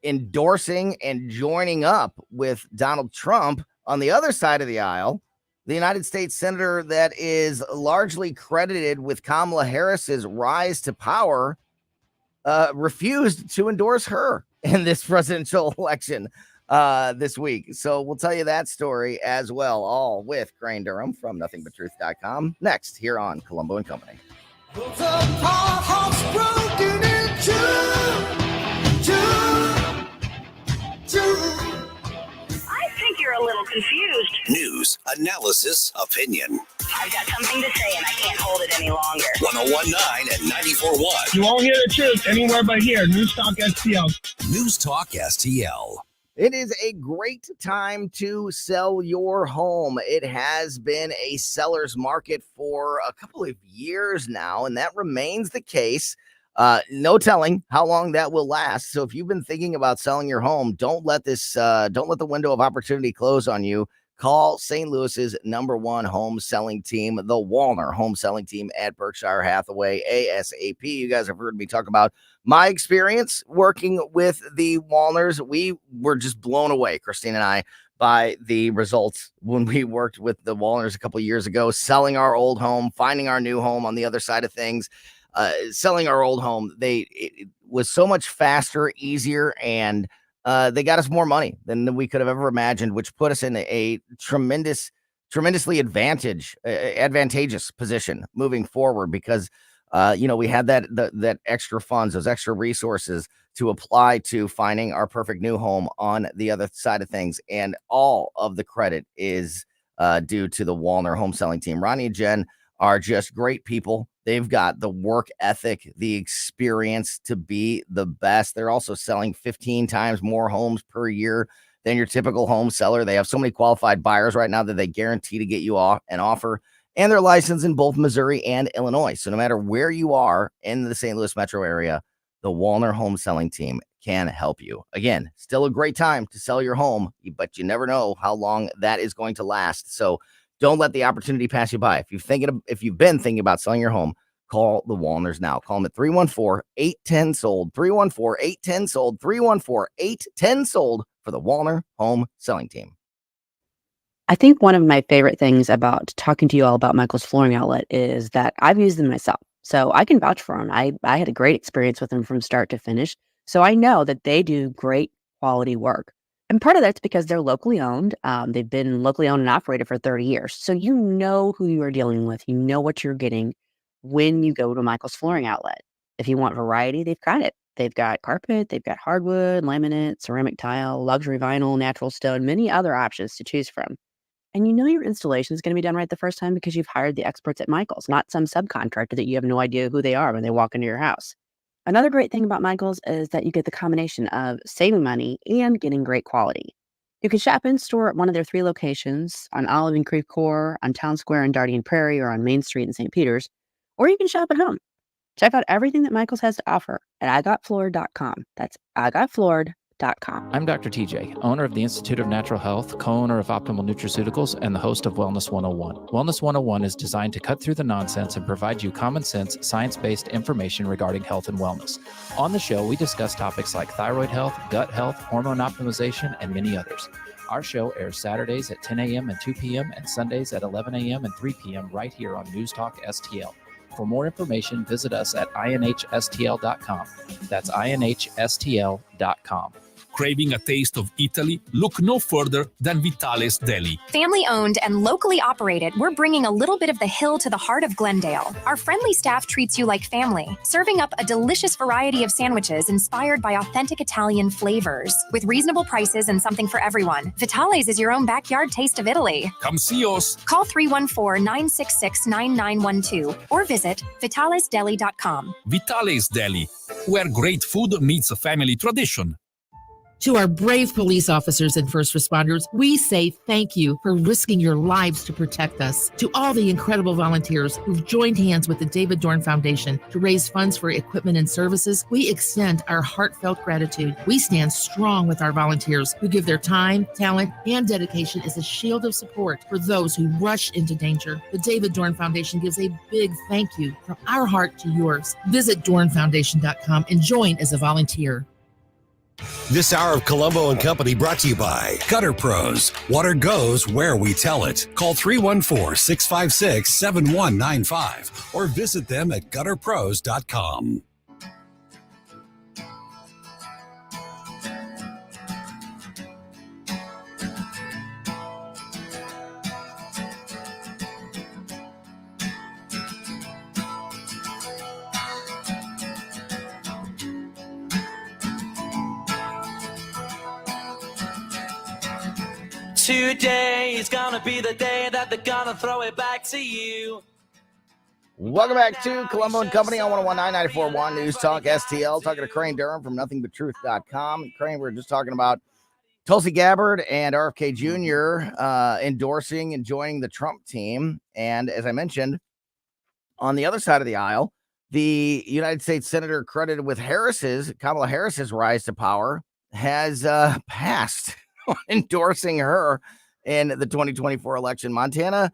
endorsing and joining up with Donald Trump on the other side of the aisle. The United States senator that is largely credited with Kamala Harris's rise to power refused to endorse her in this presidential election this week. So we'll tell you that story as well, all with Crane Durham from nothingbutruth.com next here on Colombo and Company. I think you're a little confused. News, analysis, opinion. I've got something to say and I can't hold it any longer. 101.9 and 94.1. You won't hear the truth anywhere but here. News Talk STL. News Talk STL. It is a great time to sell your home. It has been a seller's market for a couple of years now, and that remains the case. No telling how long that will last. So if you've been thinking about selling your home, don't let the window of opportunity close on you. Call St. Louis's #1 home selling team, the Wallner Home Selling Team at Berkshire Hathaway ASAP. You guys have heard me talk about my experience working with the Wallners. We were just blown away, Christine and I, by the results when we worked with the Wallners a couple of years ago, selling our old home, finding our new home on the other side of things. Selling our old home, it was so much faster, easier, and they got us more money than we could have ever imagined, which put us in a tremendously advantageous position moving forward because, we had that extra funds, those extra resources to apply to finding our perfect new home on the other side of things. And all of the credit is due to the Wallner Home Selling Team. Ronnie and Jen are just great people. They've got the work ethic, the experience to be the best. They're also selling 15 times more homes per year than your typical home seller. They have so many qualified buyers right now that they guarantee to get you an offer. And they're licensed in both Missouri and Illinois. So no matter where you are in the St. Louis metro area, the Wallner Home Selling Team can help you. Again, still a great time to sell your home, but you never know how long that is going to last. So don't let the opportunity pass you by. If you've been thinking about selling your home, call the Wallners now. Call them at 314-810-SOLD, 314-810-SOLD, 314-810-SOLD for the Wallner Home Selling Team. I think one of my favorite things about talking to you all about Michael's Flooring Outlet is that I've used them myself. So I can vouch for them. I had a great experience with them from start to finish. So I know that they do great quality work. And part of that's because they're locally owned. They've been locally owned and operated for 30 years. So you know who you are dealing with. You know what you're getting when you go to Michael's Flooring Outlet. If you want variety, they've got it. They've got carpet, they've got hardwood, laminate, ceramic tile, luxury vinyl, natural stone, many other options to choose from. And you know your installation is going to be done right the first time because you've hired the experts at Michael's, not some subcontractor that you have no idea who they are when they walk into your house. Another great thing about Michael's is that you get the combination of saving money and getting great quality. You can shop in store at one of their 3 locations on Olive and Creek Core, on Town Square in Darien Prairie, or on Main Street in St. Peters, or you can shop at home. Check out everything that Michael's has to offer at igotfloored.com. That's igotfloored.com. I'm Dr. TJ, owner of the Institute of Natural Health, co-owner of Optimal Nutraceuticals, and the host of Wellness 101. Wellness 101 is designed to cut through the nonsense and provide you common sense, science-based information regarding health and wellness. On the show, we discuss topics like thyroid health, gut health, hormone optimization, and many others. Our show airs Saturdays at 10 a.m. and 2 p.m. and Sundays at 11 a.m. and 3 p.m. right here on News Talk STL. For more information, visit us at inhstl.com. That's inhstl.com. Craving a taste of Italy? Look no further than Vitale's Deli. Family owned and locally operated, we're bringing a little bit of the hill to the heart of Glendale. Our friendly staff treats you like family, serving up a delicious variety of sandwiches inspired by authentic Italian flavors. With reasonable prices and something for everyone, Vitale's is your own backyard taste of Italy. Come see us. Call 314-966-9912 or visit vitalesdeli.com. Vitale's Deli, where great food meets a family tradition. To our brave police officers and first responders, we say thank you for risking your lives to protect us. To all the incredible volunteers who've joined hands with the David Dorn Foundation to raise funds for equipment and services, we extend our heartfelt gratitude. We stand strong with our volunteers who give their time, talent, and dedication as a shield of support for those who rush into danger. The David Dorn Foundation gives a big thank you from our heart to yours. Visit dornfoundation.com and join as a volunteer. This hour of Colombo and Company brought to you by Gutter Pros. Water goes where we tell it. Call 314-656-7195 or visit them at gutterpros.com. Today is gonna be the day that they're gonna throw it back to you. Welcome back to Colombo and Company on 101.9 News Talk STL. Talking to Crane Durham from nothingbutruth.com. Crane, we were just talking about Tulsi Gabbard and RFK Jr. Endorsing and joining the Trump team. And as I mentioned, on the other side of the aisle, the United States Senator credited with Kamala Harris's rise to power has passed endorsing her in the 2024 election. Montana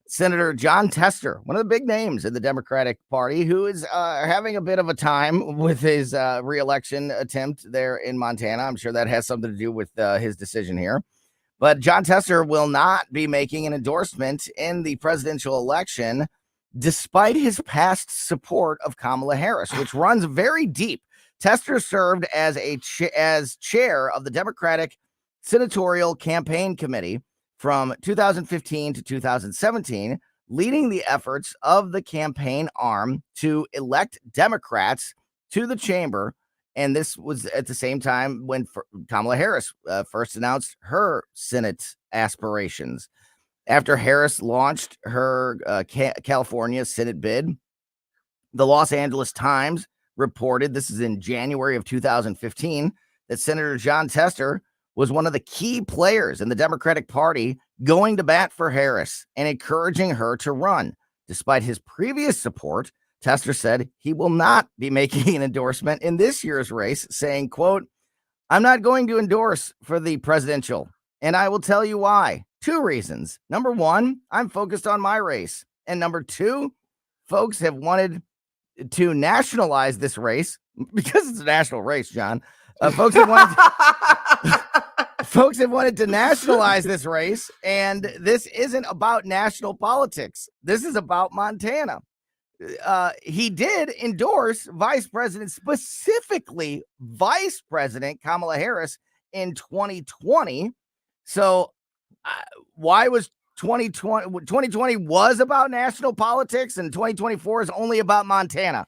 Senator John Tester, one of the big names in the Democratic Party, who is having a bit of a time with his re-election attempt there in Montana. I'm sure that has something to do with his decision here. But John Tester will not be making an endorsement in the presidential election, despite his past support of Kamala Harris, which runs very deep. Tester served as as chair of the Democratic Senatorial Campaign Committee from 2015 to 2017, leading the efforts of the campaign arm to elect Democrats to the chamber. And this was at the same time when Kamala Harris first announced her Senate aspirations. After Harris launched her California Senate bid, the Los Angeles Times reported, this is in January of 2015, that Senator John Tester was one of the key players in the Democratic Party going to bat for Harris and encouraging her to run. Despite his previous support, Tester said he will not be making an endorsement in this year's race, saying, quote, "I'm not going to endorse for the presidential, and I will tell you why. 2 reasons. Number 1, I'm focused on my race. And number 2, folks have wanted to nationalize this race because it's a national race, John. Folks have wanted to nationalize this race, and this isn't about national politics. This is about Montana." He did endorse specifically Vice President Kamala Harris in 2020. So why was 2020 was about national politics and 2024 is only about Montana?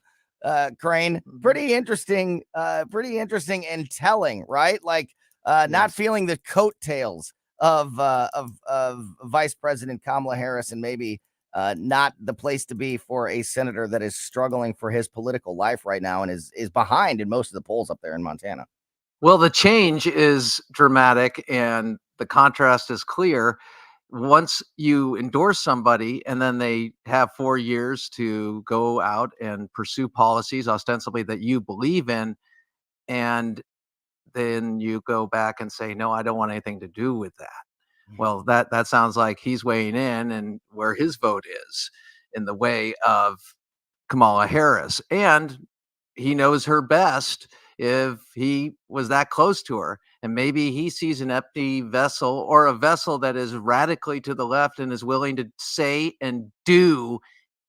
Crane, pretty interesting and telling, right? Like not feeling the coattails of Vice President Kamala Harris, and maybe not the place to be for a senator that is struggling for his political life right now and is behind in most of the polls up there in Montana. Well, the change is dramatic and the contrast is clear. Once you endorse somebody and then they have 4 years to go out and pursue policies ostensibly that you believe in, and then you go back and say, no, I don't want anything to do with that. Well, that sounds like he's weighing in and where his vote is in the way of Kamala Harris. And he knows her best if he was that close to her. And maybe he sees an empty vessel or a vessel that is radically to the left and is willing to say and do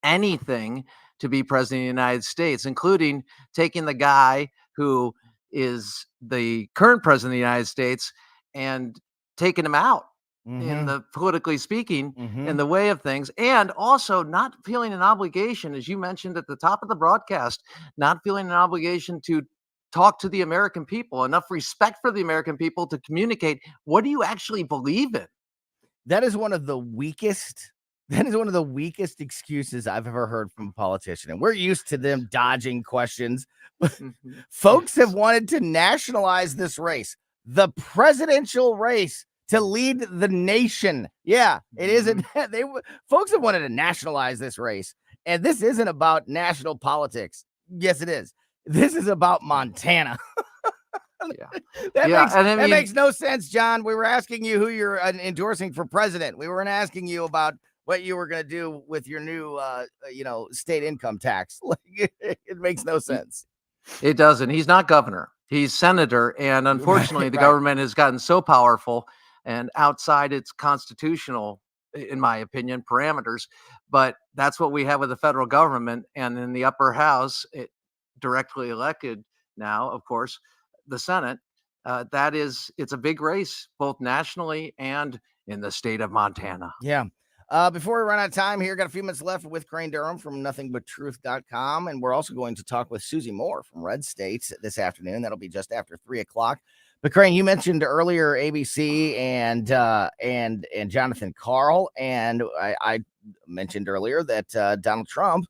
anything to be president of the United States, including taking the guy who is the current president of the United States and taking him out. In the politically speaking, in the way of things, and also not feeling an obligation, as you mentioned at the top of the broadcast, not feeling an obligation to talk to the American people, enough respect for the American people to communicate, what do you actually believe in? That is one of the weakest excuses I've ever heard from a politician. And we're used to them dodging questions. Folks have wanted to nationalize this race, the presidential race, to lead the nation. Yeah, it isn't. Folks have wanted to nationalize this race, and this isn't about national politics. Yes, it is. This is about Montana. That makes no sense, John. We were asking you who you're endorsing for president. We weren't asking you about what you were going to do with your new, state income tax. It makes no sense. It doesn't. He's not governor. He's senator, and unfortunately, the Right. government has gotten so powerful and outside its constitutional, in my opinion, parameters. But that's what we have with the federal government, and in the upper house, it directly elected now, of course, the Senate. It's a big race, both nationally and in the state of Montana. Yeah. Before we run out of time here, got a few minutes left with Crane Durham from nothingbutTruth.com. And we're also going to talk with Susie Moore from Red States this afternoon. That'll be just after 3:00. But Crane, you mentioned earlier ABC and Jonathan Karl. And I mentioned earlier that Donald Trump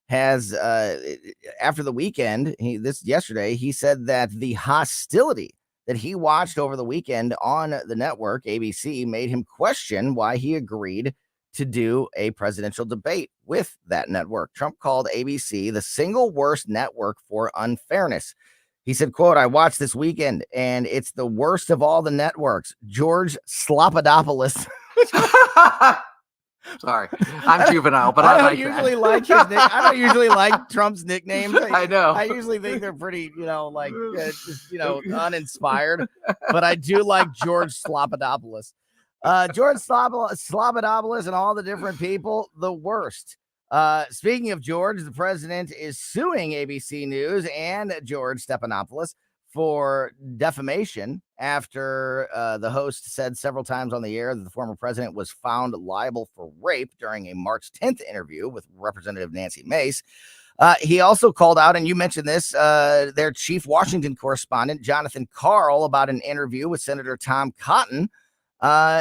has after the weekend, yesterday, he said that the hostility that he watched over the weekend on the network, ABC, made him question why he agreed to do a presidential debate with that network. Trump called ABC the single worst network for unfairness. He said, quote, "I watched this weekend and it's the worst of all the networks. George Slopadopoulos." Sorry, I'm juvenile, but I don't like usually that. like his I don't usually like Trump's nicknames. I know. I usually think they're pretty, uninspired. But I do like George Slopadopoulos. George Slopadopoulos and all the different people, the worst. Speaking of George, the president is suing ABC News and George Stephanopoulos for defamation after the host said several times on the air that the former president was found liable for rape during a March 10th interview with Representative Nancy Mace. He also called out, and you mentioned this, their chief Washington correspondent, Jonathan Karl, about an interview with Senator Tom Cotton.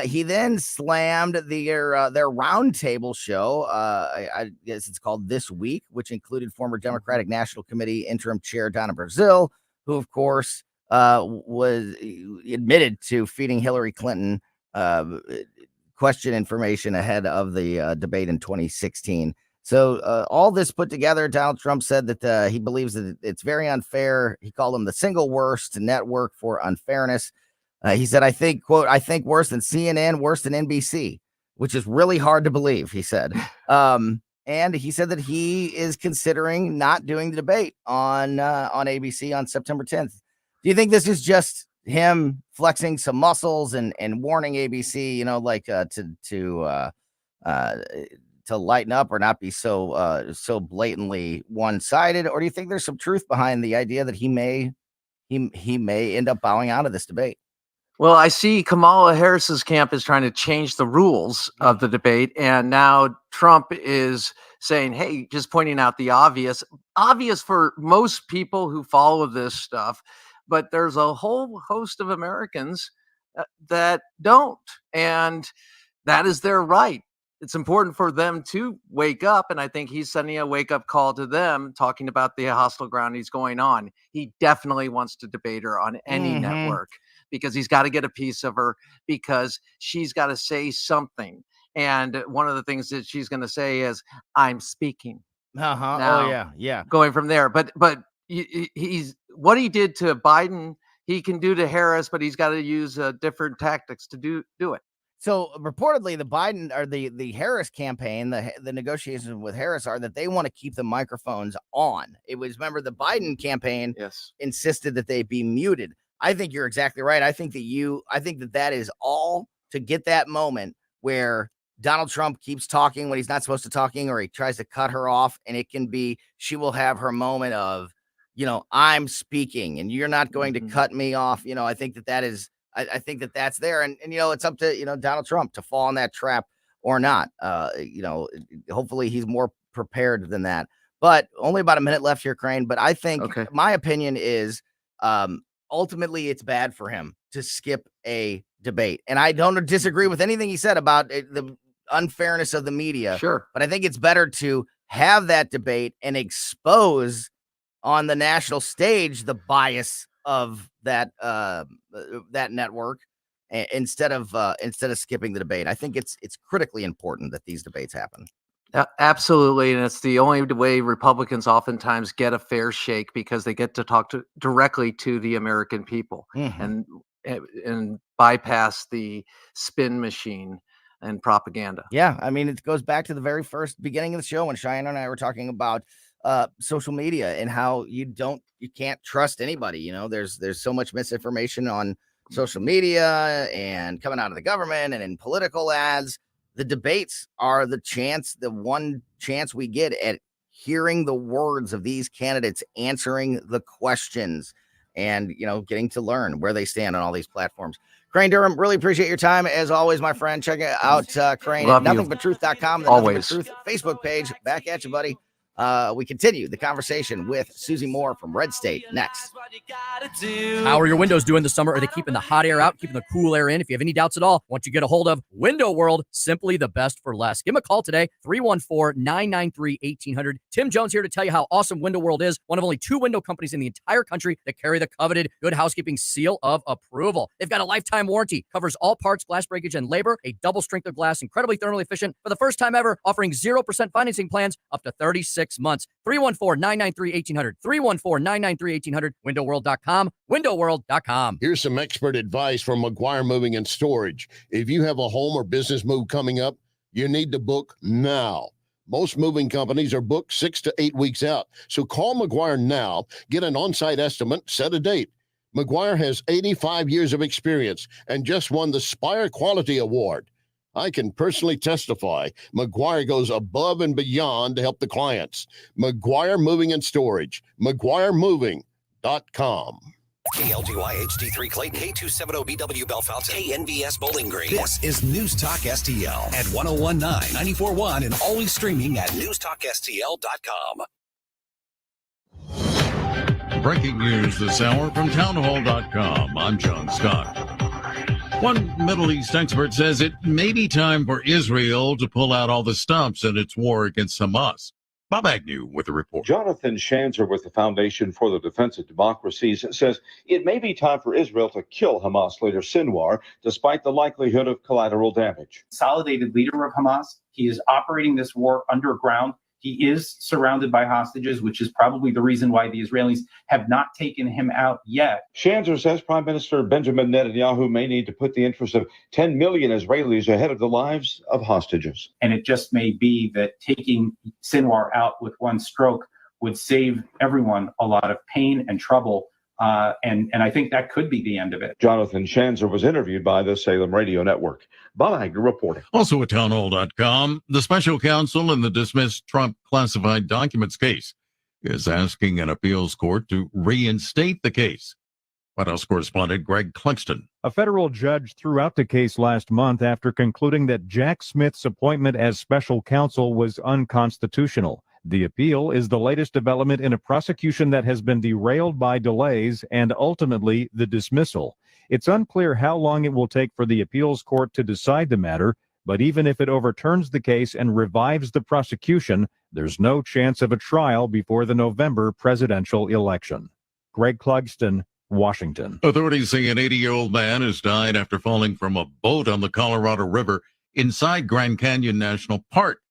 He then slammed their roundtable show. I guess it's called This Week, which included former Democratic National Committee interim chair Donna Brazile, who, of course, was admitted to feeding Hillary Clinton question information ahead of the debate in 2016. So all this put together, Donald Trump said that he believes that it's very unfair. He called them the single worst network for unfairness. He said, I think, quote, "I think worse than CNN, worse than NBC," which is really hard to believe, he said. And he said that he is considering not doing the debate on ABC on September 10th. Do you think this is just him flexing some muscles and warning ABC, to lighten up or not be so blatantly one-sided? Or do you think there's some truth behind the idea that he may end up bowing out of this debate? Well, I see Kamala Harris's camp is trying to change the rules of the debate. And now Trump is saying, hey, just pointing out the obvious for most people who follow this stuff. But there's a whole host of Americans that don't. And that is their right. It's important for them to wake up. And I think he's sending a wake up call to them, talking about the hostile ground he's going on. He definitely wants to debate her on any network because he's got to get a piece of her because she's got to say something. And one of the things that she's going to say is, "I'm speaking." Uh-huh. Now, yeah. Going from there. But he's what he did to Biden, he can do to Harris, but he's got to use different tactics to do it. So reportedly, the Biden or the Harris campaign, the negotiations with Harris are that they want to keep the microphones on. It was, remember, the Biden campaign insisted that they be muted. I think you're exactly right. I think that is all to get that moment where Donald Trump keeps talking when he's not supposed to talking, or he tries to cut her off, and it can be, she will have her moment of, I'm speaking and you're not going to cut me off. I think that is. I think that that's there. And it's up to, Donald Trump to fall in that trap or not. Hopefully he's more prepared than that. But only about a minute left here, Crane. But I think my opinion is ultimately it's bad for him to skip a debate. And I don't disagree with anything he said about the unfairness of the media. Sure. But I think it's better to have that debate and expose on the national stage the bias of that network instead of skipping the debate. I think it's critically important that these debates happen. Absolutely, and it's the only way Republicans oftentimes get a fair shake, because they get to talk directly to the American people and bypass the spin machine and propaganda. Yeah, I mean, it goes back to the very first beginning of the show when Cheyenne and I were talking about social media and how you can't trust anybody. You know, there's so much misinformation on social media and coming out of the government and in political ads. The debates are the one chance we get at hearing the words of these candidates, answering the questions, and, you know, getting to learn where they stand on all these platforms. Crane Durham, really appreciate your time as always, my friend. Check out Crane at nothingbutTruth.com, the Always. Nothing But Truth Facebook page. Back at you, buddy. We continue the conversation with Susie Moore from Red State next. How are your windows doing this summer? Are they keeping the hot air out, keeping the cool air in? If you have any doubts at all, once you get a hold of Window World, simply the best for less. Give them a call today, 314-993-1800. Tim Jones here to tell you how awesome Window World is, one of only 2 window companies in the entire country that carry the coveted Good Housekeeping seal of approval. They've got a lifetime warranty, covers all parts, glass breakage, and labor, a double strength of glass, incredibly thermally efficient, for the first time ever, offering 0% financing plans up to 36 months. 314-993-1800. 314-993-1800. WindowWorld.com. WindowWorld.com. Here's some expert advice from McGuire Moving and Storage. If you have a home or business move coming up, you need to book now. Most moving companies are booked 6 to 8 weeks out. So call McGuire now, get an on-site estimate, set a date. McGuire has 85 years of experience and just won the Spire Quality Award. I can personally testify McGuire goes above and beyond to help the clients. McGuire Moving and Storage, McGuireMoving.com. KLGY HD3 Clayton, K270BW Bellefonte, KNVS Bowling Green. This is News Talk STL at 1019, 94.1, and always streaming at newstalkstl.com. Breaking news this hour from townhall.com. I'm John Scott. One Middle East expert says it may be time for Israel to pull out all the stops in its war against Hamas. Bob Agnew with the report. Jonathan Schanzer with the Foundation for the Defense of Democracies says it may be time for Israel to kill Hamas leader Sinwar, despite the likelihood of collateral damage. Consolidated leader of Hamas. He is operating this war underground. He is surrounded by hostages, which is probably the reason why the Israelis have not taken him out yet. Schanzer says Prime Minister Benjamin Netanyahu may need to put the interests of 10 million Israelis ahead of the lives of hostages. And it just may be that taking Sinwar out with one stroke would save everyone a lot of pain and trouble. And I think that could be the end of it. Jonathan Schanzer was interviewed by the Salem Radio Network. Bob Agnew reporting. Also at townhall.com, the special counsel in the dismissed Trump classified documents case is asking an appeals court to reinstate the case. White House correspondent Greg Cluxton. A federal judge threw out the case last month after concluding that Jack Smith's appointment as special counsel was unconstitutional. The appeal is the latest development in a prosecution that has been derailed by delays and ultimately the dismissal. It's unclear how long it will take for the appeals court to decide the matter, but even if it overturns the case and revives the prosecution, there's no chance of a trial before the November presidential election. Greg Clugston, Washington. Authorities say an 80-year-old man has died after falling from a boat on the Colorado River inside Grand Canyon National Park.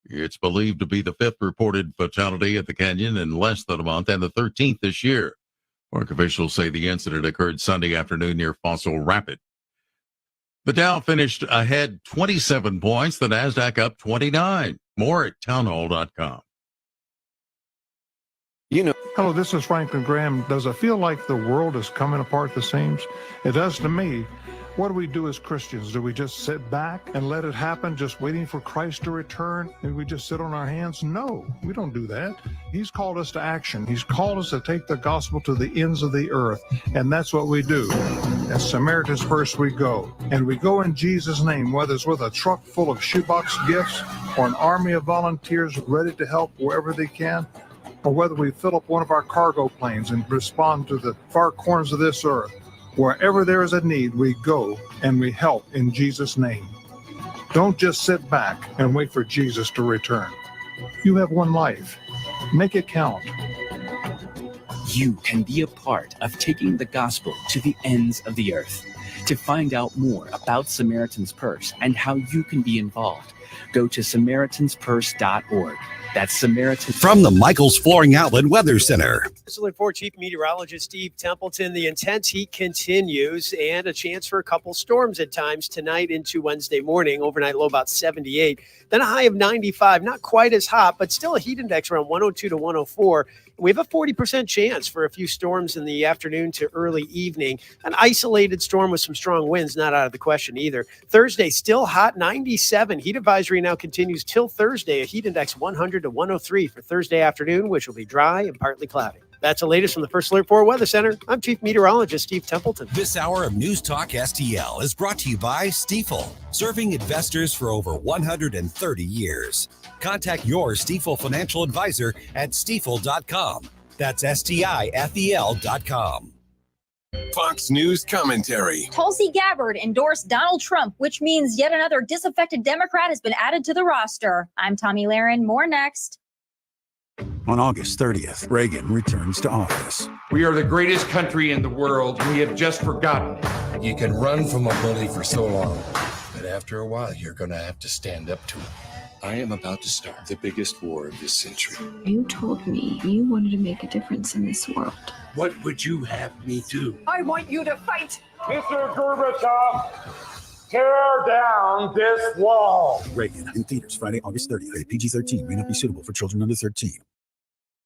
It's believed to be the 5th reported fatality at the canyon in less than a month and the 13th this year. Park officials say the incident occurred Sunday afternoon near Fossil Rapid. The Dow finished ahead 27 points, the NASDAQ up 29. More at townhall.com. Hello, this is Franklin Graham. Does it feel like the world is coming apart at the seams? It does to me. What do we do as Christians? Do we just sit back and let it happen, just waiting for Christ to return? And we just sit on our hands? No, we don't do that. He's called us to action. He's called us to take the gospel to the ends of the earth. And that's what we do. As Samaritans first we go. And we go in Jesus' name, whether it's with a truck full of shoebox gifts or an army of volunteers ready to help wherever they can, or whether we fill up one of our cargo planes and respond to the far corners of this earth. Wherever there is a need, we go and we help in Jesus' name. Don't just sit back and wait for Jesus to return. You have one life. Make it count. You can be a part of taking the gospel to the ends of the earth. To find out more about Samaritan's Purse and how you can be involved, go to SamaritansPurse.org. That's Samaritan. From the Michaels Flooring Outlet Weather Center. Excellent for Chief Meteorologist Steve Templeton. The intense heat continues and a chance for a couple storms at times tonight into Wednesday morning. Overnight low about 78. Then a high of 95. Not quite as hot, but still a heat index around 102 to 104. We have a 40% chance for a few storms in the afternoon to early evening. An isolated storm with some strong winds, not out of the question either. Thursday, still hot, 97. Heat advisory now continues till Thursday. A heat index 100 to 103 for Thursday afternoon, which will be dry and partly cloudy. That's the latest from the First Alert 4 Weather Center. I'm Chief Meteorologist Steve Templeton. This hour of News Talk STL is brought to you by Stifel, serving investors for over 130 years. Contact your Stifel financial advisor at stifel.com. That's STIFEL.com. Fox News commentary. Tulsi Gabbard endorsed Donald Trump, which means yet another disaffected Democrat has been added to the roster. I'm Tommy Lahren. More next. On August 30th, Reagan returns to office. We are the greatest country in the world. We have just forgotten it. You can run from a bully for so long, but after a while, you're going to have to stand up to him. I am about to start the biggest war of this century. You told me you wanted to make a difference in this world. What would you have me do? I want you to fight. Mr. Gorbachev, tear down this wall. Reagan in theaters Friday, August 30th. Rated PG-13. May not be suitable for children under 13.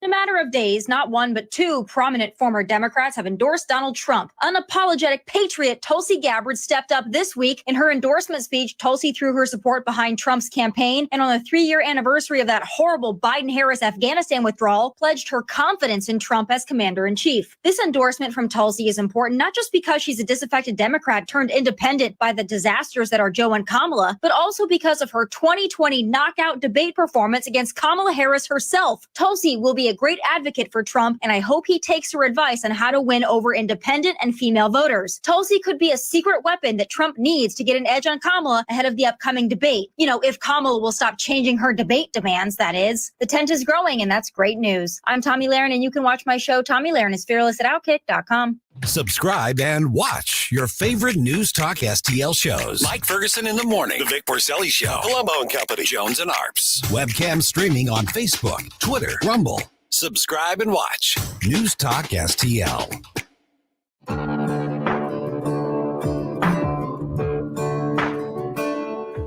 In a matter of days, not one but two prominent former Democrats have endorsed Donald Trump. Unapologetic patriot Tulsi Gabbard stepped up this week. In her endorsement speech, Tulsi threw her support behind Trump's campaign, and on the 3-year anniversary of that horrible Biden-Harris Afghanistan withdrawal, pledged her confidence in Trump as commander-in-chief. This endorsement from Tulsi is important not just because she's a disaffected Democrat turned independent by the disasters that are Joe and Kamala, but also because of her 2020 knockout debate performance against Kamala Harris herself. Tulsi will be a great advocate for Trump, and I hope he takes her advice on how to win over independent and female voters. Tulsi could be a secret weapon that Trump needs to get an edge on Kamala ahead of the upcoming debate. You know, if Kamala will stop changing her debate demands, that is. The tent is growing, and that's great news. I'm Tommy Lahren, and you can watch my show, Tommy Lahren is Fearless at Outkick.com. Subscribe and watch your favorite News Talk STL shows. Mike Ferguson in the Morning, The Vic Porcelli Show, Colombo and Company, Jones and Arps. Webcam streaming on Facebook, Twitter, Rumble. Subscribe and watch News Talk STL.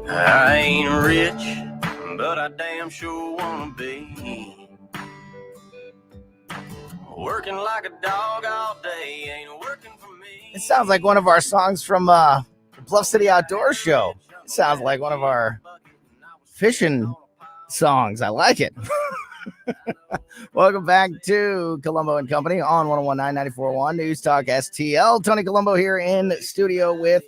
I ain't rich, but I damn sure wanna be. Working like a dog all day ain't working for me. It sounds like one of our songs from the Bluff City Outdoor Show. It sounds like one of our fishing songs. I like it. Welcome back to Colombo and Company on 101.9 94.1 News Talk STL. Tony Colombo here in studio with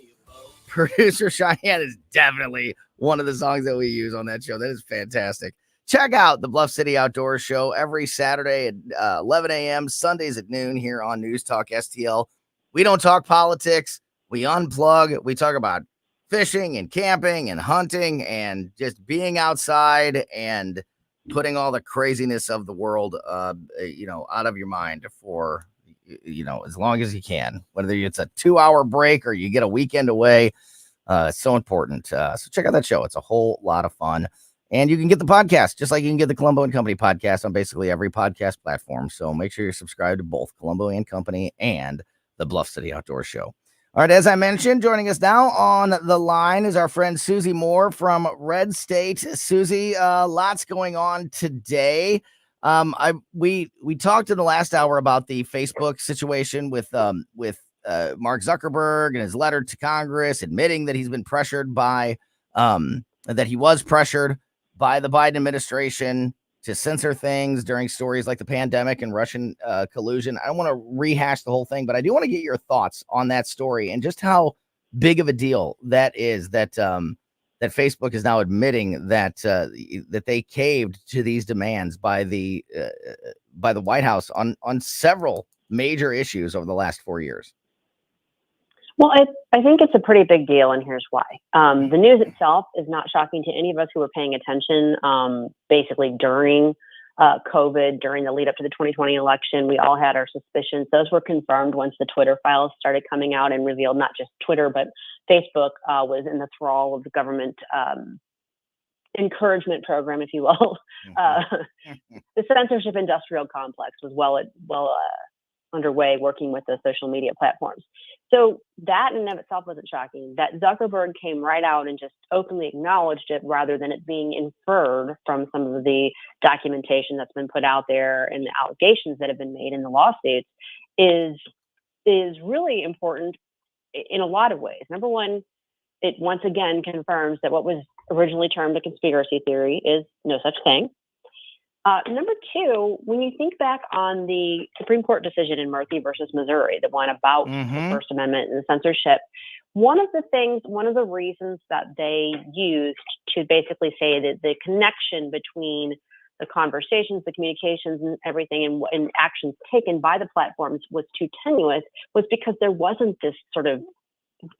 producer Cheyenne. Is definitely one of the songs that we use on that show. That is fantastic. Check out the Bluff City Outdoor Show every Saturday at 11 a.m., Sundays at noon here on News Talk STL. We don't talk politics. We unplug. We talk about fishing and camping and hunting and just being outside and putting all the craziness of the world, out of your mind for, as long as you can, whether it's a 2-hour break or you get a weekend away. It's so important. So check out that show. It's a whole lot of fun. And you can get the podcast, just like you can get the Colombo and Company podcast on basically every podcast platform. So make sure you're subscribed to both Colombo and Company and the Bluff City Outdoor Show. All right, as I mentioned, joining us now on the line is our friend Susie Moore from Red State. Susie, lots going on today. We talked in the last hour about the Facebook situation with Mark Zuckerberg and his letter to Congress admitting that he's been pressured by that he was pressured by the Biden administration to censor things during stories like the pandemic and Russian collusion. I don't want to rehash the whole thing, but I do want to get your thoughts on that story and just how big of a deal that is that that Facebook is now admitting that that they caved to these demands by the White House on several major issues over the last 4 years. Well, I think it's a pretty big deal, and here's why. The news itself is not shocking to any of us who were paying attention, basically during COVID during the lead up to the 2020 election. We all had our suspicions. Those were confirmed once the Twitter files started coming out and revealed not just Twitter, but Facebook was in the thrall of the government encouragement program, if you will. The censorship industrial complex was well underway, working with the social media platforms. So that in and of itself wasn't shocking. That Zuckerberg came right out and just openly acknowledged it, rather than it being inferred from some of the documentation that's been put out there and the allegations that have been made in the lawsuits, is really important in a lot of ways. Number one, it once again confirms that what was originally termed a conspiracy theory is no such thing. Number two, when you think back on the Supreme Court decision in Murphy versus Missouri, the one about the First Amendment and censorship, one of the reasons that they used to basically say that the connection between the conversations, the communications, and everything, and actions taken by the platforms was too tenuous, was because there wasn't this sort of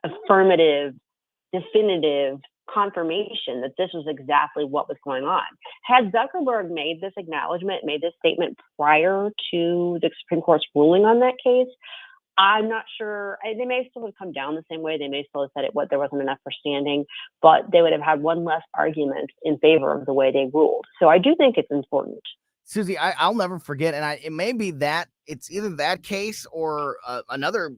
affirmative, definitive confirmation that this was exactly what was going on. Had Zuckerberg made this acknowledgement, made this statement prior to the Supreme Court's ruling on that case, I'm not sure. They may still have come down the same way. They may still have said there wasn't enough for standing, but they would have had one less argument in favor of the way they ruled. So I do think it's important. Susie, I'll never forget, and it may be that it's either that case or another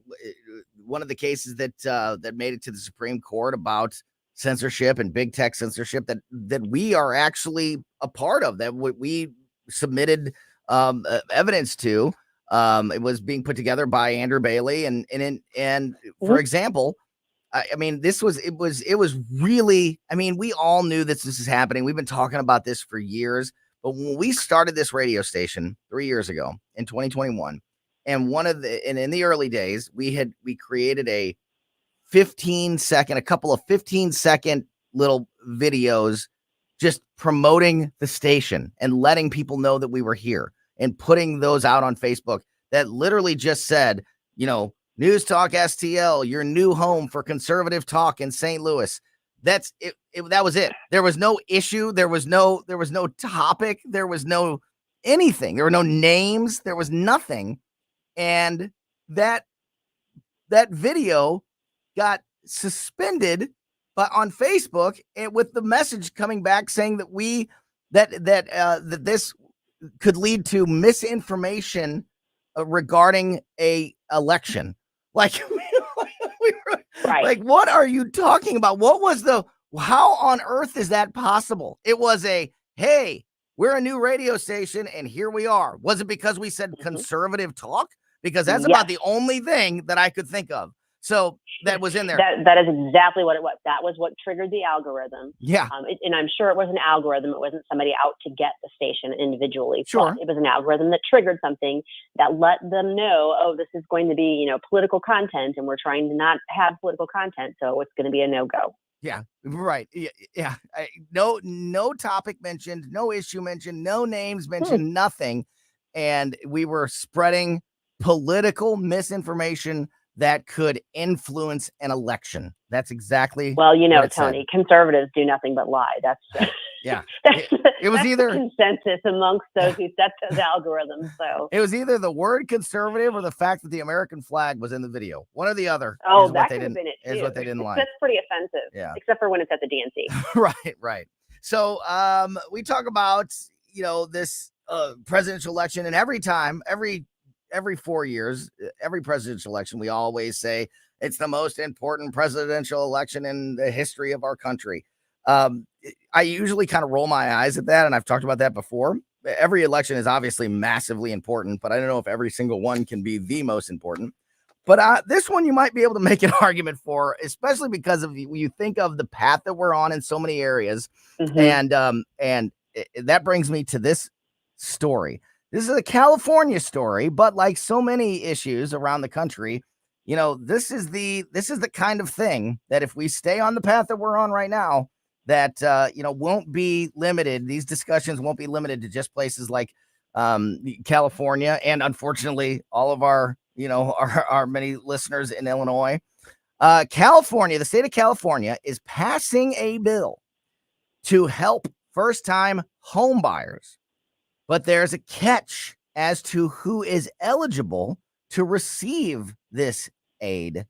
one of the cases that made it to the Supreme Court about censorship and big tech censorship that we are actually a part of, that we submitted evidence to. It was being put together by Andrew Bailey, and for example, I mean, it was really, I mean, we all knew this is happening. We've been talking about this for years, but when we started this radio station 3 years ago in 2021, and in the early days, we created a couple of 15-second little videos just promoting the station and letting people know that we were here, and putting those out on Facebook that literally just said, News Talk STL, your new home for conservative talk in St. Louis. That's it. That was it. There was no issue. There was no topic. There was no anything. There were no names. There was nothing. And that video got suspended on Facebook, and with the message coming back saying that this could lead to misinformation regarding a election. Like, right. Like, what are you talking about? How on earth is that possible? It was hey, we're a new radio station and here we are. Was it because we said conservative talk? Because that's about the only thing that I could think of. So that was in there. That is exactly what it was. That was what triggered the algorithm. Yeah. And I'm sure it was an algorithm. It wasn't somebody out to get the station individually. Sure. It was an algorithm that triggered something that let them know, oh, this is going to be, political content, and we're trying to not have political content. So it's going to be a no-go. Yeah, right. Yeah. No topic mentioned, no issue mentioned, no names mentioned, nothing. And we were spreading political misinformation that could influence an election. That's exactly Tony, conservatives do nothing but lie. That's yeah. It was either consensus amongst those who set those algorithms. So it was either the word conservative or the fact that the American flag was in the video. One or the other. Oh, that could have been it too. Is what they didn't like. That's pretty offensive. Yeah. Except for when it's at the DNC. Right. So we talk about this presidential election, and every 4 years, every presidential election, we always say it's the most important presidential election in the history of our country. I usually kind of roll my eyes at that, and I've talked about that before. Every election is obviously massively important, but I don't know if every single one can be the most important. But this one you might be able to make an argument for, especially because you think of the path that we're on in so many areas. Mm-hmm. And that brings me to this story. This is a California story, but like so many issues around the country, this is the kind of thing that if we stay on the path that we're on right now, that won't be limited. These discussions won't be limited to just places like California, and unfortunately, all of our many listeners in Illinois. California, the state of California, is passing a bill to help first-time home buyers But there's a catch as to who is eligible to receive this aid.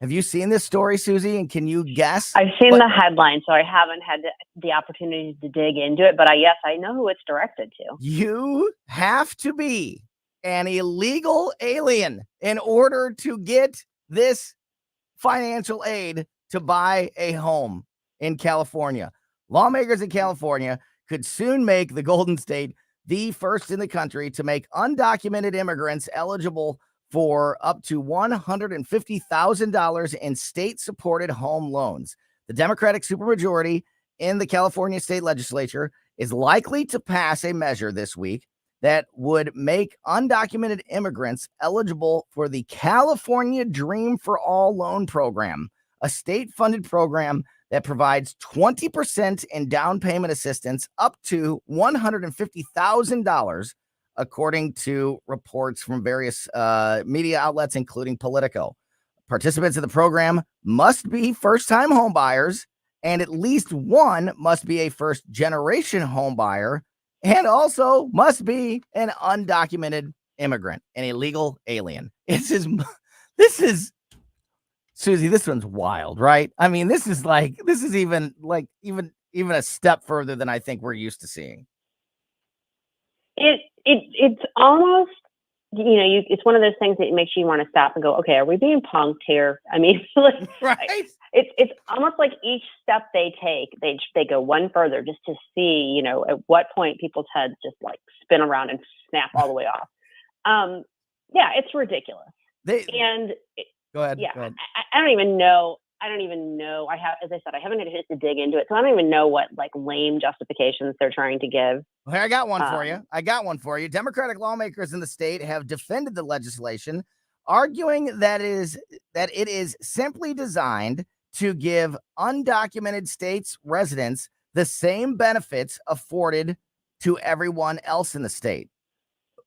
Have you seen this story, Susie? And can you guess? I've seen the headline, so I haven't had the opportunity to dig into it. But yes, I know who it's directed to. You have to be an illegal alien in order to get this financial aid to buy a home in California. Lawmakers in California could soon make the Golden State the first in the country to make undocumented immigrants eligible for up to $150,000 in state-supported home loans. The Democratic supermajority in the California state legislature is likely to pass a measure this week that would make undocumented immigrants eligible for the California Dream for All loan program, a state-funded program that provides 20% in down payment assistance up to $150,000, according to reports from various media outlets, including Politico. Participants in the program must be first-time home buyers, and at least one must be a first-generation home buyer, and also must be an undocumented immigrant, an illegal alien. This is Susie, this one's wild, right? I mean, this is even a step further than I think we're used to seeing. It's almost, it's one of those things that makes you want to stop and go, okay, are we being punked here? I mean, right? It's almost like each step they take, they go one further just to see, at what point people's heads just like spin around and snap all the way off. Yeah, it's ridiculous. Go ahead. Yeah, Go ahead. I don't even know. As I said, I haven't had a chance to dig into it, so I don't even know what like lame justifications they're trying to give. Well, I got one for you. Democratic lawmakers in the state have defended the legislation, arguing that it is simply designed to give undocumented states residents the same benefits afforded to everyone else in the state.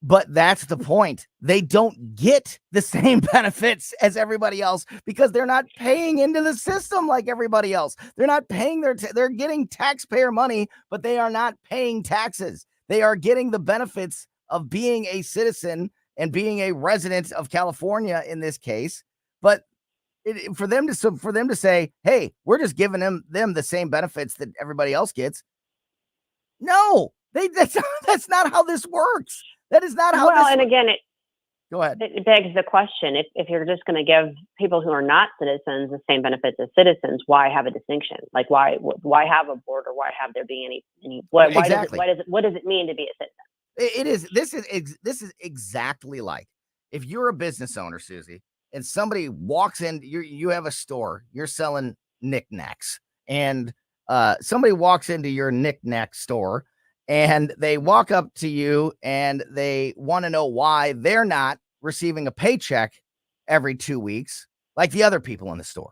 But that's the point. They don't get the same benefits as everybody else because they're not paying into the system like everybody else. They're not paying they're getting taxpayer money, but they are not paying taxes. They are getting the benefits of being a citizen and being a resident of California in this case. But for them to say, hey, we're just giving them the same benefits that everybody else gets. No, that's not how this works. That is not how. Well, and again, go ahead. It begs the question: if you're just going to give people who are not citizens the same benefits as citizens, why have a distinction? Like, why have a border? Why have there be any? Exactly. What does it mean to be a citizen? This is exactly like if you're a business owner, Susie, and somebody walks in. You have a store. You're selling knickknacks, and somebody walks into your knickknack store. And they walk up to you and they want to know why they're not receiving a paycheck every 2 weeks like the other people in the store.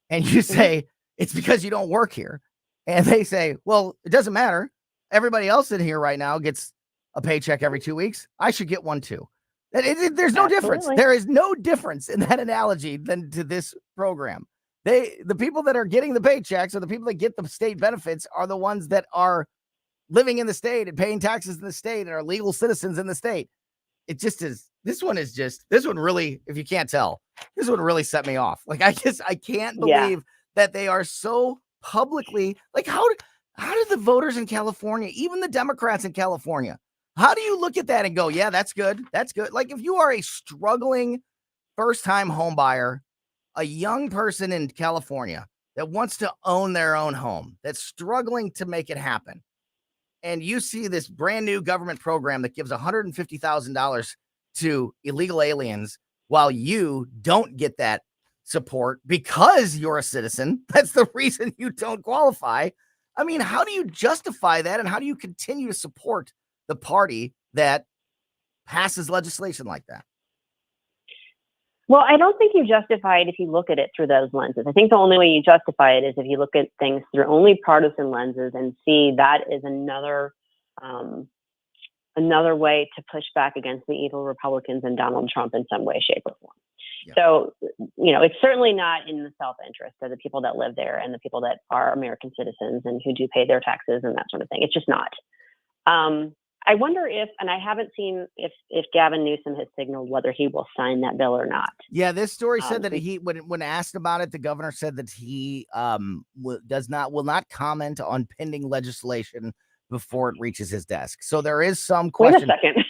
And you say, it's because you don't work here. And they say, well, it doesn't matter. Everybody else in here right now gets a paycheck every 2 weeks. I should get one too. There's no difference. There is no difference in that analogy than to this program. The people that are getting the paychecks or the people that get the state benefits are the ones that are living in the state and paying taxes in the state and are legal citizens in the state. It just is. This one really, if you can't tell, this one really set me off. Like, I can't believe that they are so publicly, like, how do the voters in California, even the Democrats in California, how do you look at that and go, yeah, that's good. That's good. Like, if you are a struggling first-time home buyer, a young person in California that wants to own their own home, that's struggling to make it happen, and you see this brand new government program that gives $150,000 to illegal aliens while you don't get that support because you're a citizen, that's the reason you don't qualify. I mean, how do you justify that? And how do you continue to support the party that passes legislation like that? Well, I don't think you justify it if you look at it through those lenses. I think the only way you justify it is if you look at things through only partisan lenses and see that is another way to push back against the evil Republicans and Donald Trump in some way, shape, or form. Yeah. So, it's certainly not in the self-interest of the people that live there and the people that are American citizens and who do pay their taxes and that sort of thing. It's just not. I wonder if, and I haven't seen if Gavin Newsom has signaled whether he will sign that bill or not. Yeah, this story said that he, when asked about it, the governor said that he will not comment on pending legislation before it reaches his desk. So there is some question. Wait a second.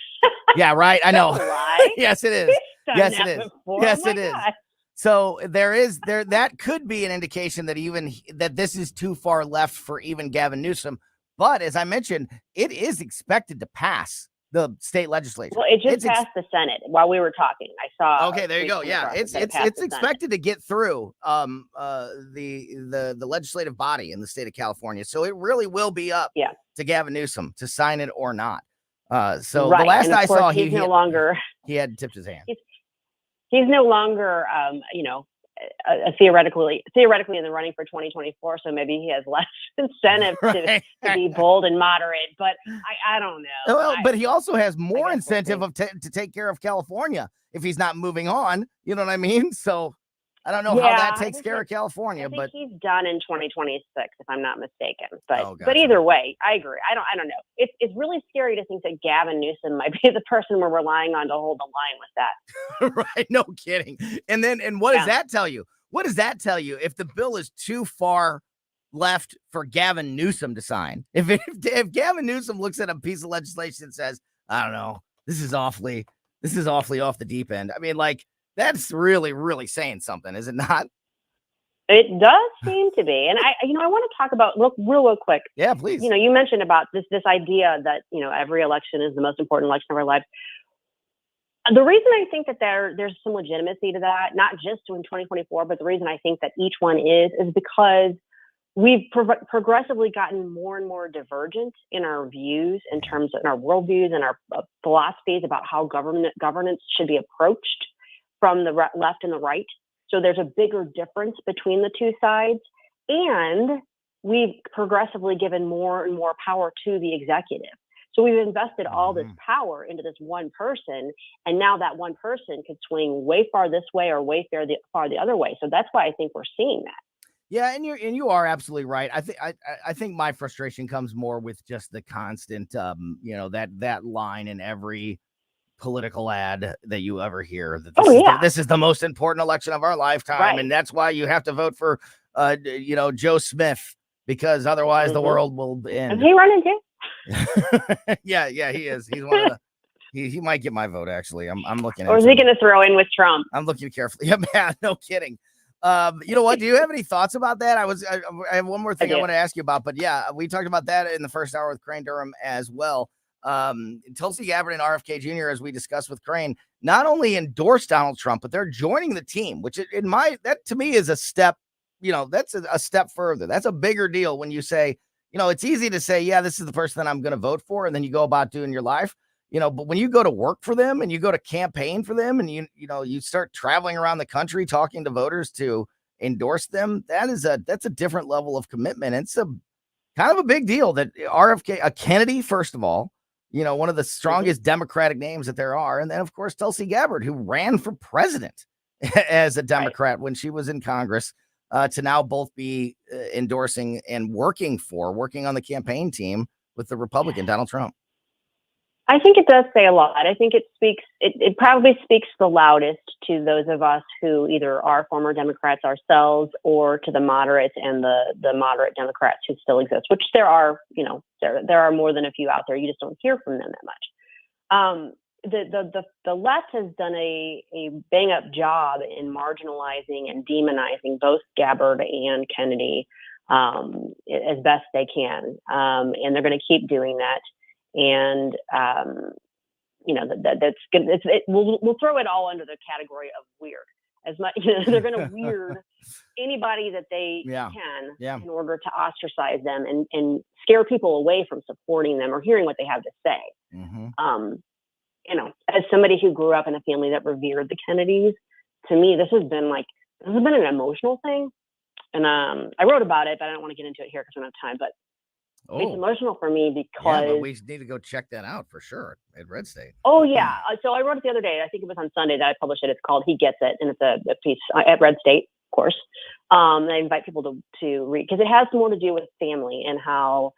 Yeah, right. I know. That's a lie. Yes, it is. Yes, it is. Before. Yes, oh it is. God. So that could be an indication that this is too far left for even Gavin Newsom. But as I mentioned, it is expected to pass the state legislature. Well, it just passed the Senate while we were talking. I saw. Okay, there you go. Yeah, it's expected to get through the legislative body in the state of California. So it really will be up to Gavin Newsom to sign it or not. So the last I saw, he had tipped his hand. He's no longer, theoretically in the running for 2024. So maybe he has less incentive to be bold and moderate. But I don't know. Well, but he also has more incentive to take care of California if he's not moving on. You know what I mean? So I don't know how that takes care of California. I think but he's done in 2026, if I'm not mistaken. But gotcha. But either way, I agree. I don't know. It's really scary to think that Gavin Newsom might be the person we're relying on to hold the line with that. Right? No kidding. And what does that tell you? What does that tell you if the bill is too far left for Gavin Newsom to sign? If Gavin Newsom looks at a piece of legislation and says, I don't know, this is awfully off the deep end. I mean, like, that's really, really saying something, is it not? It does seem to be. And I want to talk about real quick. Yeah, please. You mentioned about this idea that, every election is the most important election of our lives. The reason I think that there's some legitimacy to that, not just in 2024, but the reason I think that each one is because we've progressively gotten more and more divergent in our views, in our worldviews and our philosophies about how governance should be approached from the left and the right. So there's a bigger difference between the two sides. And we've progressively given more and more power to the executive. So we've invested all this power into this one person. And now that one person could swing way far this way or way far the other way. So that's why I think we're seeing that. Yeah, and you are absolutely right. I think my frustration comes more with just the constant, that line in every political ad that you ever hear that this is the most important election of our lifetime, and that's why you have to vote for Joe Smith, because otherwise the world will end. Is he running too? yeah, he is. He's one of the he might get my vote, actually. I'm looking at. Or is he going to throw in with Trump? I'm looking carefully. Yeah, man, no kidding. You know what? Do you have any thoughts about that? I have one more thing I want to ask you about, but yeah, we talked about that in the first hour with Crane Durham as well. Tulsi Gabbard and RFK Jr., as we discussed with Crane, not only endorsed Donald Trump, but they're joining the team, which that to me is a step, that's a step further. That's a bigger deal when you say, it's easy to say, yeah, this is the person that I'm going to vote for. And then you go about doing your life, but when you go to work for them and you go to campaign for them and you start traveling around the country, talking to voters to endorse them, that's a different level of commitment. It's a kind of a big deal that RFK, Kennedy, first of all, one of the strongest Democratic names that there are. And then, of course, Tulsi Gabbard, who ran for president as a Democrat when she was in Congress, to now both be endorsing and working on the campaign team with the Republican, Donald Trump. I think it does say a lot. I think it probably speaks the loudest to those of us who either are former Democrats ourselves or to the moderates and the moderate Democrats who still exist, which there are, there are more than a few out there. You just don't hear from them that much. The left has done a bang up job in marginalizing and demonizing both Gabbard and Kennedy as best they can. And they're going to keep doing that. And, that's good. We'll throw it all under the category of weird. As much, they're going to weird anybody that they can in order to ostracize them and scare people away from supporting them or hearing what they have to say. As somebody who grew up in a family that revered the Kennedys, to me, this has been an emotional thing. And I wrote about it, but I don't want to get into it here because we don't have time. But it's emotional for me because but we need to go check that out for sure at Red State. Oh yeah. So I wrote it the other day. I think it was on Sunday that I published it. It's called "He Gets It," and it's a piece at Red State, of course. And I invite people to read because it has more to do with family and how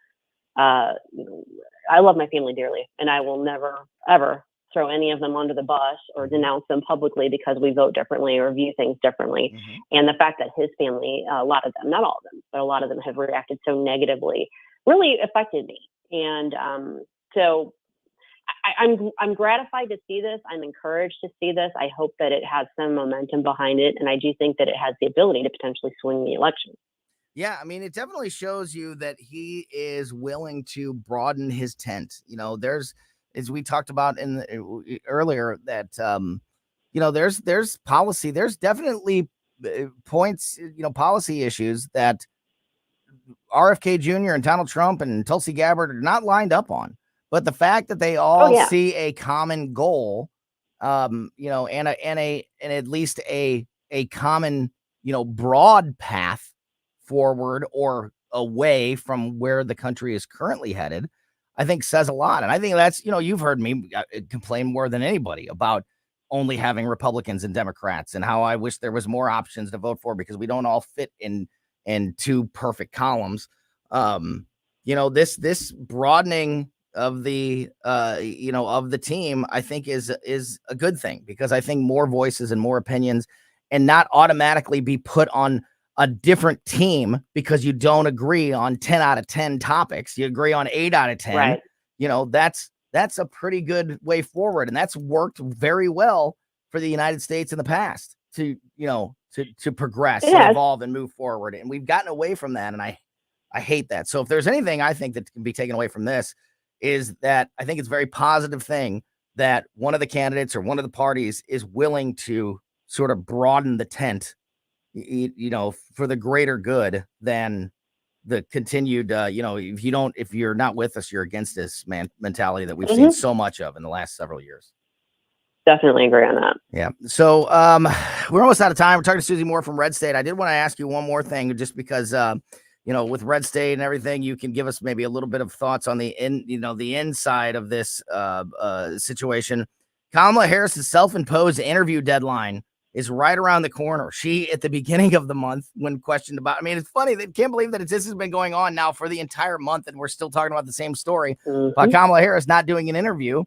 I love my family dearly, and I will never, ever throw any of them under the bus or denounce them publicly because we vote differently or view things differently. And the fact that his family, a lot of them, not all of them, but a lot of them have reacted so negatively really affected me. And so I'm gratified to see this. I'm encouraged to see this. I hope that it has some momentum behind it. And I do think that it has the ability to potentially swing the election. Yeah, I mean, it definitely shows you that he is willing to broaden his tent. You know, there's, as we talked about earlier, that there's policy. There's definitely points, policy issues that RFK Jr. and Donald Trump and Tulsi Gabbard are not lined up on. But the fact that they all see a common goal, and at least a common, broad path forward or away from where the country is currently headed, I think says a lot. And I think that's, you've heard me complain more than anybody about only having Republicans and Democrats and how I wish there was more options to vote for because we don't all fit in two perfect columns. This broadening of the of the team, I think is a good thing, because I think more voices and more opinions, and not automatically be put on a different team because you don't agree on 10 out of 10 topics. You agree on 8 out of 10. Right. That's a pretty good way forward. And that's worked very well for the United States in the past to progress and evolve and move forward. And we've gotten away from that. And I hate that. So if there's anything I think that can be taken away from this, is that I think it's a very positive thing that one of the candidates or one of the parties is willing to sort of broaden the tent, for the greater good than the continued, if you're not with us, you're against us mentality that we've seen so much of in the last several years. Definitely agree on that. Yeah. So we're almost out of time. We're talking to Susie Moore from Red State. I did want to ask you one more thing, just because, with Red State and everything, you can give us maybe a little bit of thoughts on the inside of this situation. Kamala Harris's self-imposed interview deadline is right around the corner. She, at the beginning of the month, when questioned about, it's funny, they can't believe that this has been going on now for the entire month, and we're still talking about the same story about Kamala Harris not doing an interview.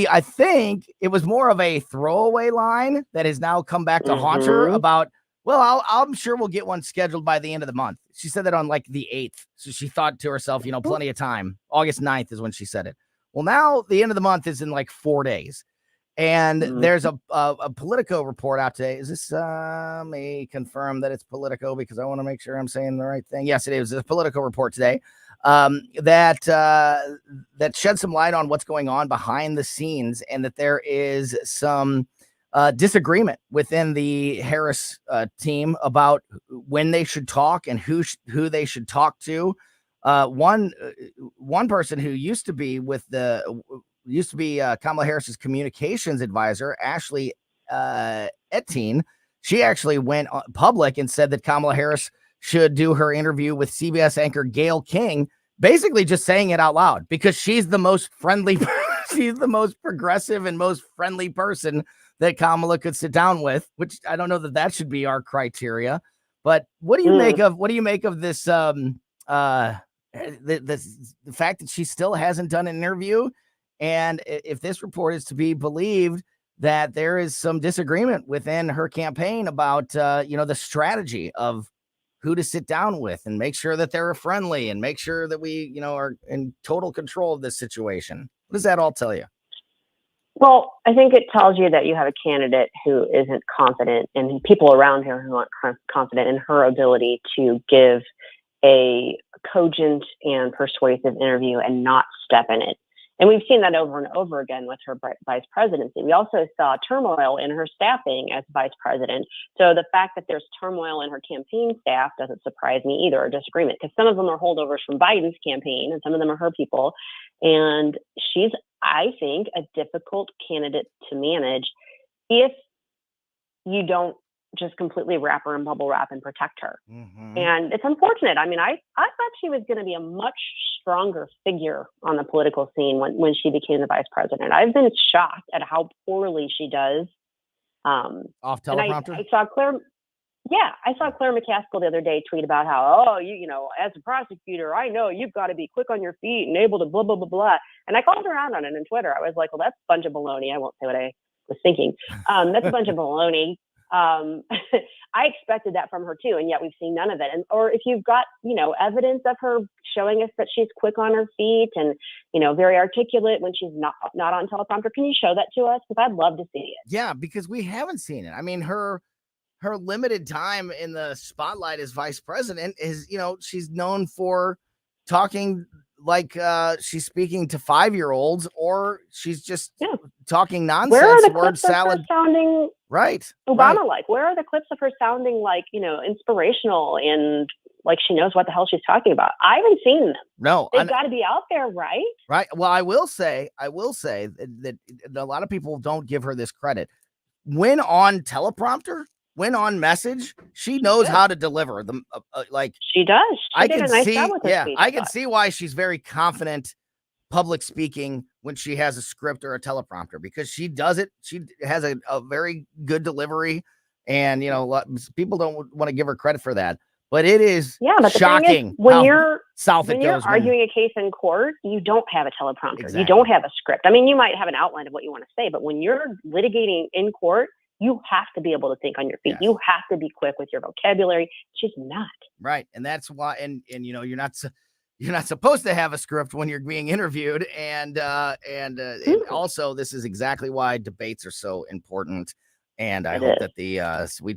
I think it was more of a throwaway line that has now come back to haunt her about, well, I'm sure we'll get one scheduled by the end of the month. She said that on like the 8th. So she thought to herself, plenty of time. August 9th is when she said it. Well, now the end of the month is in like 4 days. And there's a Politico report out today. Is this, may confirm that it's Politico, because I want to make sure I'm saying the right thing. Yes, it is. There's a Politico report today that shed some light on what's going on behind the scenes, and that there is some disagreement within the Harris team about when they should talk and who they should talk to. One person who used to be Kamala Harris's communications advisor, Ashley Etienne, she actually went public and said that Kamala Harris should do her interview with CBS anchor Gayle King, basically just saying it out loud, because she's the most friendly, she's the most progressive and most friendly person that Kamala could sit down with, which I don't know that should be our criteria. But what do you make of this? The fact that she still hasn't done an interview, and if this report is to be believed, that there is some disagreement within her campaign about the strategy of who to sit down with and make sure that they're friendly and make sure that we are in total control of this situation. What does that all tell you? Well, I think it tells you that you have a candidate who isn't confident, and people around her who aren't confident in her ability to give a cogent and persuasive interview and not step in it. And we've seen that over and over again with her vice presidency. We also saw turmoil in her staffing as vice president. So the fact that there's turmoil in her campaign staff doesn't surprise me either, or disagreement, because some of them are holdovers from Biden's campaign and some of them are her people. And she's, I think, a difficult candidate to manage if you don't just completely wrap her in bubble wrap and protect her. And it's unfortunate. I thought she was going to be a much stronger figure on the political scene when she became the vice president. I've been shocked at how poorly she does. Off teleprompter? I saw Claire. Yeah, I saw Claire McCaskill the other day tweet about how, oh, you know, as a prosecutor, I know you've got to be quick on your feet and able to blah, blah, blah, blah. And I called her out on it on Twitter. I was like, well, that's a bunch of baloney. I won't say what I was thinking. That's a bunch of baloney. I expected that from her too, and yet we've seen none of it. And or if you've got, you know, evidence of her showing us that she's quick on her feet and, you know, very articulate when she's not on teleprompter, can you show that to us? Because I'd love to see it. Yeah, because we haven't seen it. I mean, her limited time in the spotlight as vice president is, you know, she's known for talking like she's speaking to 5-year-olds, or she's just talking nonsense. Where are the word clips salad of her sounding Obama like? Where are the clips of her sounding like, you know, inspirational and like she knows what the hell she's talking about? I haven't seen them. No, they've got to be out there, right? Right. Well, I will say that a lot of people don't give her this credit. When on teleprompter, when on message, she knows how to deliver them. Like she does. She did can a nice see. job with her speech, I can see why she's very confident public speaking when she has a script or a teleprompter, because she does it. She has a very good delivery, and you know, people don't want to give her credit for that. But it is but shocking the thing is, when you're goes. Arguing a case in court, you don't have a teleprompter. Exactly. You don't have a script. I mean, you might have an outline of what you want to say, but when you're litigating in court, you have to be able to think on your feet. Yes. You have to be quick with your vocabulary. She's not. Right. And that's why, and you know, you're not supposed to have a script when you're being interviewed. And also this is exactly why debates are so important. And I hope that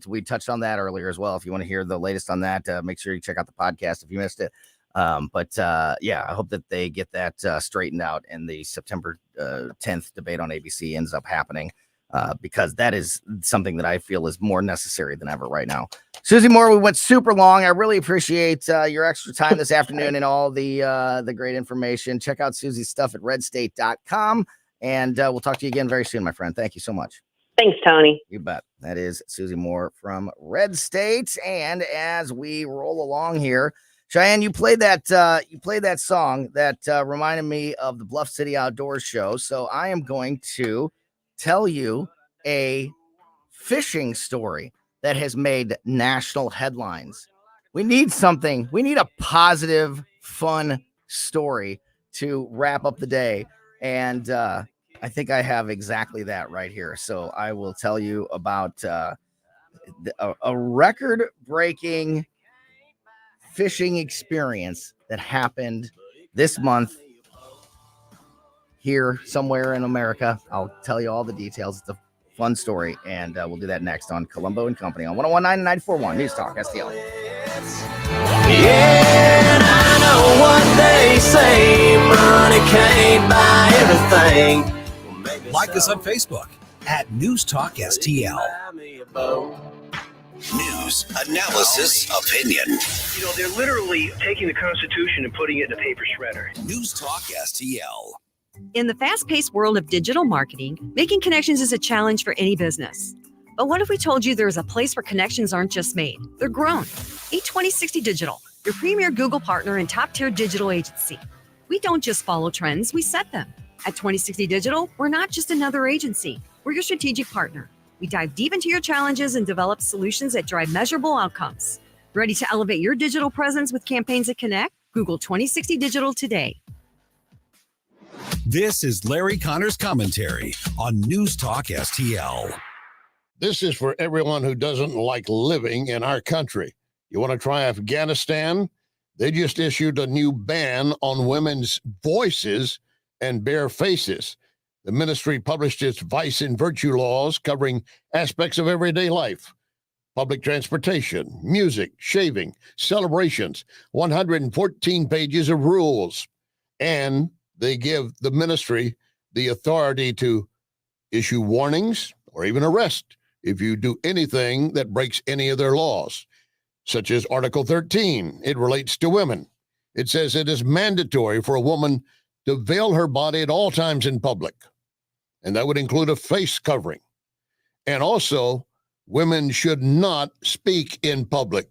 we touched on that earlier as well. If you want to hear the latest on that, make sure you check out the podcast if you missed it. I hope that they get that straightened out and the September 10th debate on ABC ends up happening. Because that is something that I feel is more necessary than ever right now. Susie Moore, we went super long. I really appreciate your extra time this afternoon and all the great information. Check out Susie's stuff at redstate.com, and we'll talk to you again very soon, my friend. Thank you so much. Thanks, Tony. You bet. That is Susie Moore from Red State. And as we roll along here, Cheyenne, you played that song that reminded me of the Bluff City Outdoors show. So I am going to tell you a fishing story that has made national headlines. We need a positive, fun story to wrap up the day. And I think I have exactly that right here. So I will tell you about a record-breaking fishing experience that happened this month here somewhere in America. I'll tell you all the details. It's a fun story, and we'll do that next on Colombo and Company on 101.9 and 94.1 News Talk STL. Yeah, and I know what they say, money can't buy everything. Like us on Facebook at News Talk STL. News, analysis, opinion. You know, they're literally taking the Constitution and putting it in a paper shredder. News Talk STL. In the fast-paced world of digital marketing, making connections is a challenge for any business. But what if we told you there's a place where connections aren't just made, they're grown? Meet 2060 Digital, your premier Google partner and top-tier digital agency. We don't just follow trends, we set them. At 2060 Digital, we're not just another agency, we're your strategic partner. We dive deep into your challenges and develop solutions that drive measurable outcomes. Ready to elevate your digital presence with campaigns that connect? Google 2060 Digital today. This is Larry Connor's commentary on News Talk STL. This is for everyone who doesn't like living in our country. You want to try Afghanistan? They just issued a new ban on women's voices and bare faces. The ministry published its vice and virtue laws covering aspects of everyday life. Public transportation, music, shaving, celebrations, 114 pages of rules. And they give the ministry the authority to issue warnings or even arrest if you do anything that breaks any of their laws, such as Article 13. It relates to women. It says it is mandatory for a woman to veil her body at all times in public, and that would include a face covering. And also, women should not speak in public.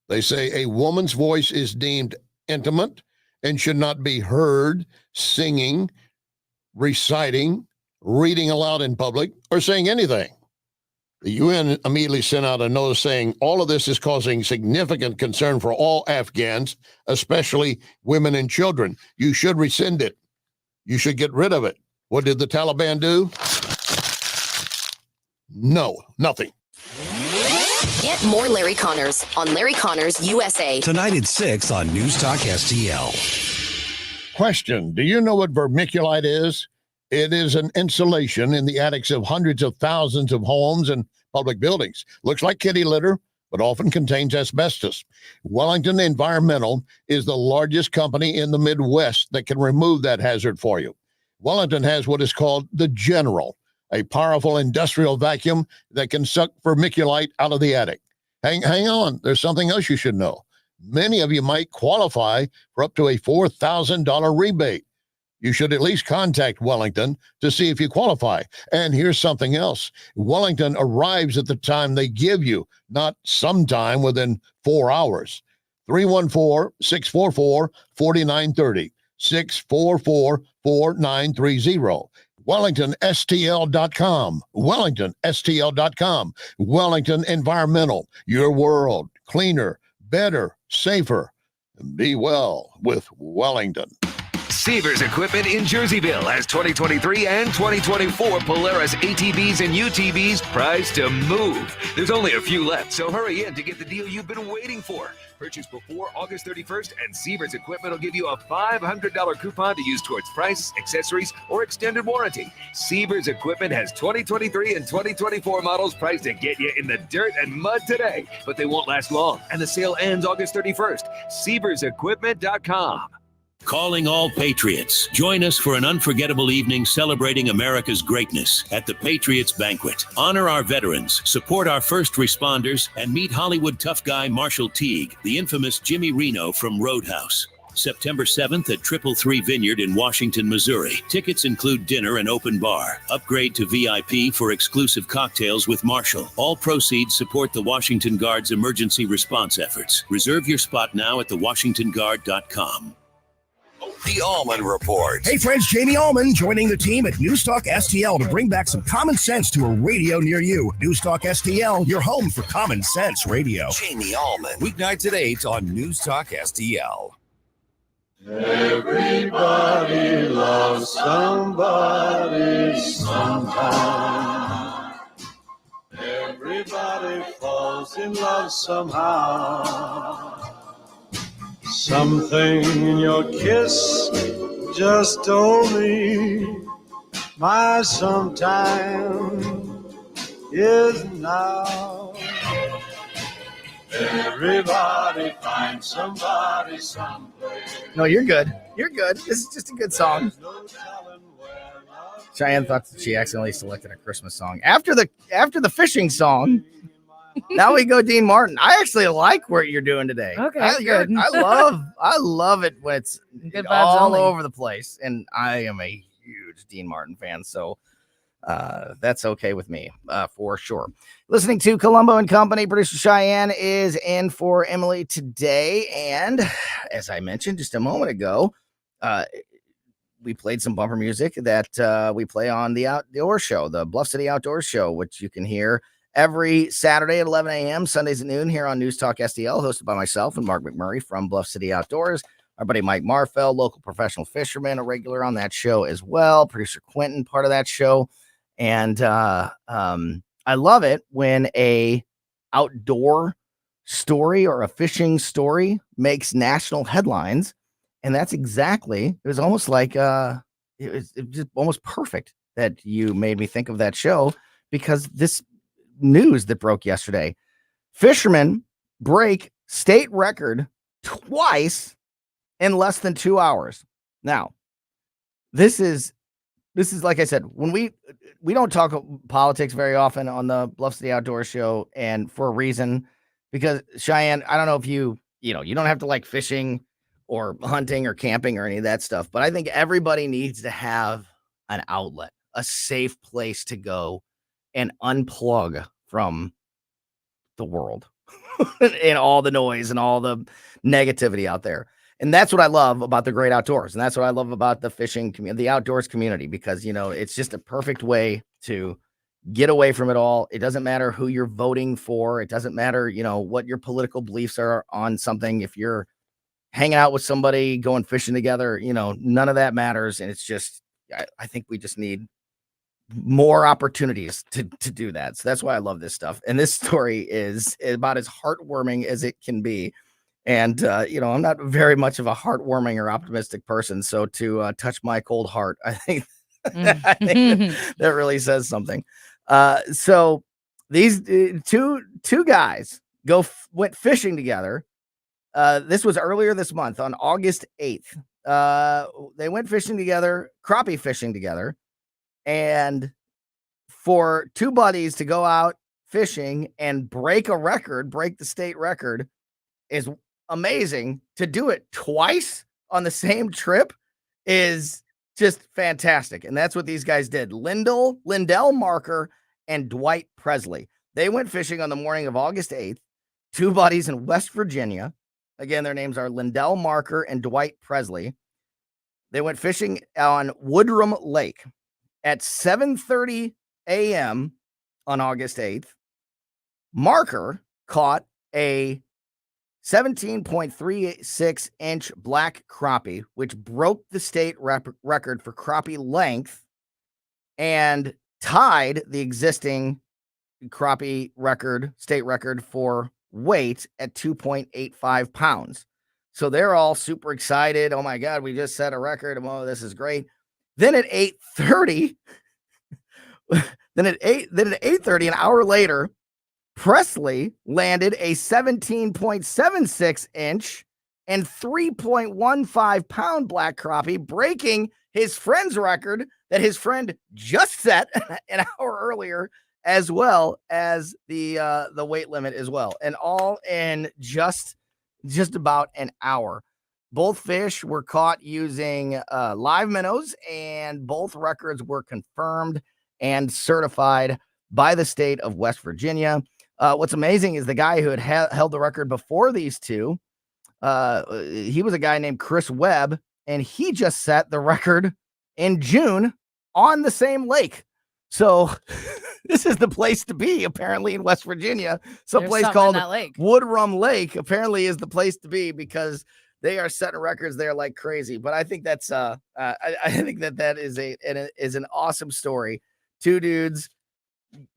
They say a woman's voice is deemed intimate and should not be heard singing, reciting, reading aloud in public, or saying anything. The UN immediately sent out a notice saying all of this is causing significant concern for all Afghans, especially women and children. You should rescind it. You should get rid of it. What did the Taliban do? No, nothing. Get more Larry Connors on Larry Connors USA. Tonight at 6 on News Talk STL. Question: do you know what vermiculite is? It is an insulation in the attics of hundreds of thousands of homes and public buildings. Looks like kitty litter, but often contains asbestos. Wellington Environmental is the largest company in the Midwest that can remove that hazard for you. Wellington has what is called the General, a powerful industrial vacuum that can suck vermiculite out of the attic. Hang on, there's something else you should know. Many of you might qualify for up to a $4,000 rebate. You should at least contact Wellington to see if you qualify. And here's something else. Wellington arrives at the time they give you, not sometime within 4 hours. 314-644-4930, 644-4930. WellingtonSTL.com, WellingtonSTL.com, Wellington Environmental, your world, cleaner, better, safer. Be well with Wellington. Sievers Equipment in Jerseyville has 2023 and 2024 Polaris ATVs and UTVs prized to move. There's only a few left, so hurry in to get the deal you've been waiting for. Purchase before August 31st, and Sievers Equipment will give you a $500 coupon to use towards price, accessories, or extended warranty. Sievers Equipment has 2023 and 2024 models priced to get you in the dirt and mud today, but they won't last long, and the sale ends August 31st. SieversEquipment.com. Calling all Patriots. Join us for an unforgettable evening celebrating America's greatness at the Patriots Banquet. Honor our veterans, support our first responders, and meet Hollywood tough guy Marshall Teague, the infamous Jimmy Reno from Roadhouse. September 7th at 333 Vineyard in Washington, Missouri. Tickets include dinner and open bar. Upgrade to VIP for exclusive cocktails with Marshall. All proceeds support the Washington Guard's emergency response efforts. Reserve your spot now at thewashingtonguard.com. The Allman Report. Hey friends, Jamie Allman joining the team at News Talk STL to bring back some common sense to a radio near you. News Talk STL, your home for common sense radio. Jamie Allman. Weeknights at 8 on News Talk STL. Everybody loves somebody sometime. Everybody falls in love somehow. Something in your kiss just told me my sometime is now. Everybody finds somebody someplace. No, you're good. You're good. This is just a good song. Cheyenne thought that she accidentally selected a Christmas song. After the fishing song, now we go Dean Martin. I actually like what you're doing today. Okay, good. I love it when it's Good vibes all only. over the place. And I am a huge Dean Martin fan, so that's okay with me, for sure. Listening to Colombo and Company, producer Cheyenne is in for Emily today. And as I mentioned just a moment ago, we played some bumper music that we play on the Outdoor Show, the Bluff City Outdoor Show, which you can hear every Saturday at 11 a.m., Sundays at noon here on News Talk STL, hosted by myself and Mark McMurray from Bluff City Outdoors. Our buddy Mike Marfell, local professional fisherman, a regular on that show as well. Producer Quentin, part of that show. And I love it when a outdoor story or a fishing story makes national headlines. And that's exactly, it was almost like, it was just almost perfect that you made me think of that show, because this news that broke yesterday, fishermen break state record twice in less than 2 hours. Now, this is like I said, when we don't talk politics very often on the Bluff City Outdoor Show, and for a reason, because Cheyenne, I don't know if you don't have to like fishing or hunting or camping or any of that stuff, but I think everybody needs to have an outlet, a safe place to go and unplug from the world and all the noise and all the negativity out there. And that's what I love about the great outdoors. And that's what I love about the fishing community, the outdoors community, because, it's just a perfect way to Get away from it all. It doesn't matter who you're voting for. It doesn't matter, what your political beliefs are on something. If you're hanging out with somebody, going fishing together, none of that matters. And it's just, I think we just need more opportunities to do that. So that's why I love this stuff. And this story is about as heartwarming as it can be. And, I'm not very much of a heartwarming or optimistic person. So to touch my cold heart, I think, that really says something. So these two guys went fishing together. This was earlier this month on August 8th. They went fishing together, crappie fishing together. And for two buddies to go out fishing and break the state record is amazing. To do it twice on the same trip is just fantastic. And that's what these guys did. Lindell Marker and Dwight Presley. They went fishing on the morning of August 8th, two buddies in West Virginia. Again, their names are Lindell Marker and Dwight Presley. They went fishing on Woodrum Lake at 7:30 a.m. on August 8th. Marker caught a 17.36 inch black crappie, which broke the state record for crappie length and tied the existing crappie state record for weight at 2.85 pounds. So they're all super excited. Oh my God, we just set a record. Oh, this is great. Then at 8:30, then at 8:30, an hour later, Presley landed a 17.76 inch and 3.15 pound black crappie, breaking his friend's record that his friend just set an hour earlier, as well as the weight limit as well, and all in just about an hour. Both fish were caught using live minnows, and both records were confirmed and certified by the state of West Virginia. What's amazing is the guy who had held the record before these two, he was a guy named Chris Webb, and he just set the record in June on the same lake. So this is the place to be, apparently, in West Virginia. Some place called Woodrum Lake apparently is the place to be, because they are setting records there like crazy. But I think that's I think that is an awesome story. Two dudes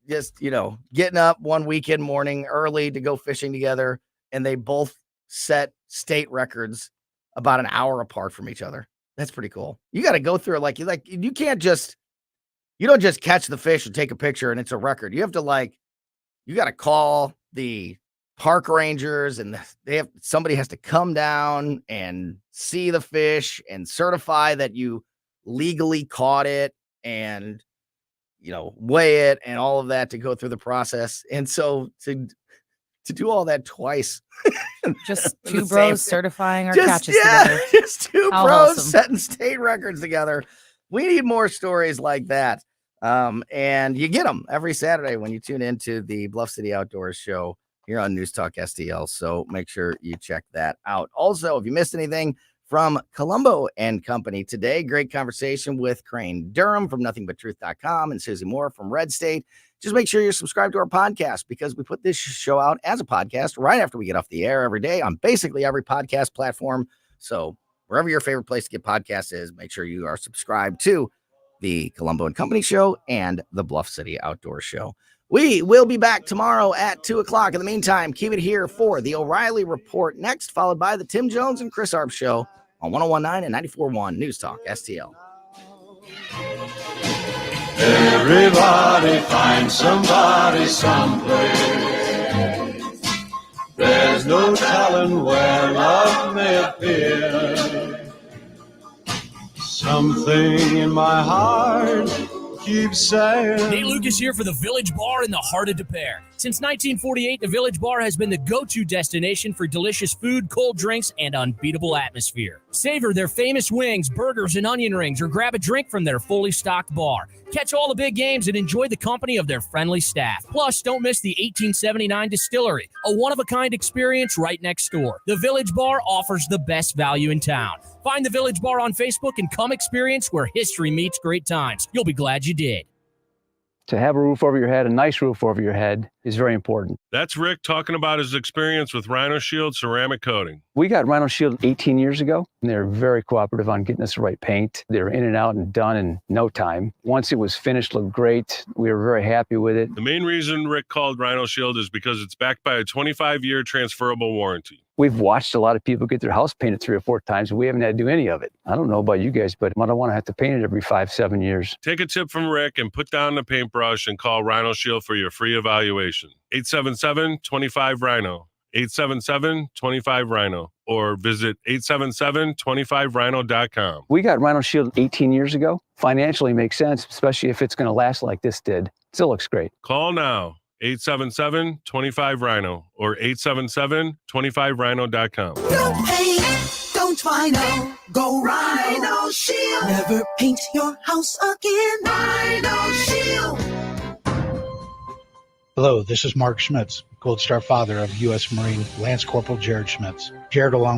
just, getting up one weekend morning early to go fishing together, and they both set state records about an hour apart from each other. That's pretty cool. You got to go through it you can't just, you don't just catch the fish and take a picture and it's a record. You have to you got to call the park rangers, and somebody has to come down and see the fish and certify that you legally caught it, and weigh it and all of that to go through the process. And so to do all that twice, just two bros certifying our catches together. Just two bros setting state records together. We need more stories like that. And you get them every Saturday when you tune into the Bluff City Outdoors show here on News Talk STL. So make sure you check that out. Also, if you missed anything from Colombo and Company today, great conversation with Crane Durham from nothingbutTruth.com and Susie Moore from Red State. Just make sure you're subscribed to our podcast, because we put this show out as a podcast right after we get off the air every day on basically every podcast platform. So wherever your favorite place to get podcasts is, make sure you are subscribed to the Colombo and Company show and the Bluff City Outdoor show. We will be back tomorrow at 2:00. In the meantime, keep it here for the O'Reilly Report next, followed by the Tim Jones and Chris Arp show on 101.9 and 94.1 News Talk STL. Everybody find somebody someplace. There's no telling where love may appear. Something in my heart keeps saying. Nate Lucas here for the Village Bar in the heart of Des Peres. Since 1948, the Village Bar has been the go-to destination for delicious food, cold drinks, and unbeatable atmosphere. Savor their famous wings, burgers, and onion rings, or grab a drink from their fully stocked bar. Catch all the big games and enjoy the company of their friendly staff. Plus, don't miss the 1879 Distillery, a one-of-a-kind experience right next door. The Village Bar offers the best value in town. Find the Village Bar on Facebook and come experience where history meets great times. You'll be glad you did. To have a roof over your head, a nice roof over your head, is very important. That's Rick talking about his experience with Rhino Shield ceramic coating. We got Rhino Shield 18 years ago, and they're very cooperative on getting us the right paint. They're in and out and done in no time. Once it was finished, looked great. We were very happy with it. The main reason Rick called Rhino Shield is because it's backed by a 25-year transferable warranty. We've watched a lot of people get their house painted 3 or 4 times, and we haven't had to do any of it. I don't know about you guys, but I don't want to have to paint it every 5-7 years. Take a tip from Rick and put down the paintbrush and call Rhino Shield for your free evaluation. 877-25-RHINO. 877-25-RHINO. Or visit 877-25rhino.com. We got Rhino Shield 18 years ago. Financially makes sense, especially if it's going to last like this did. Still looks great. Call now. 877-25-RHINO or 877-25rhino.com. Don't paint, don't Rhino. Go Rhino Shield. Never paint your house again. Rhino Shield. Hello, this is Mark Schmitz, Gold Star father of U.S. Marine Lance Corporal Jared Schmitz. Jared, along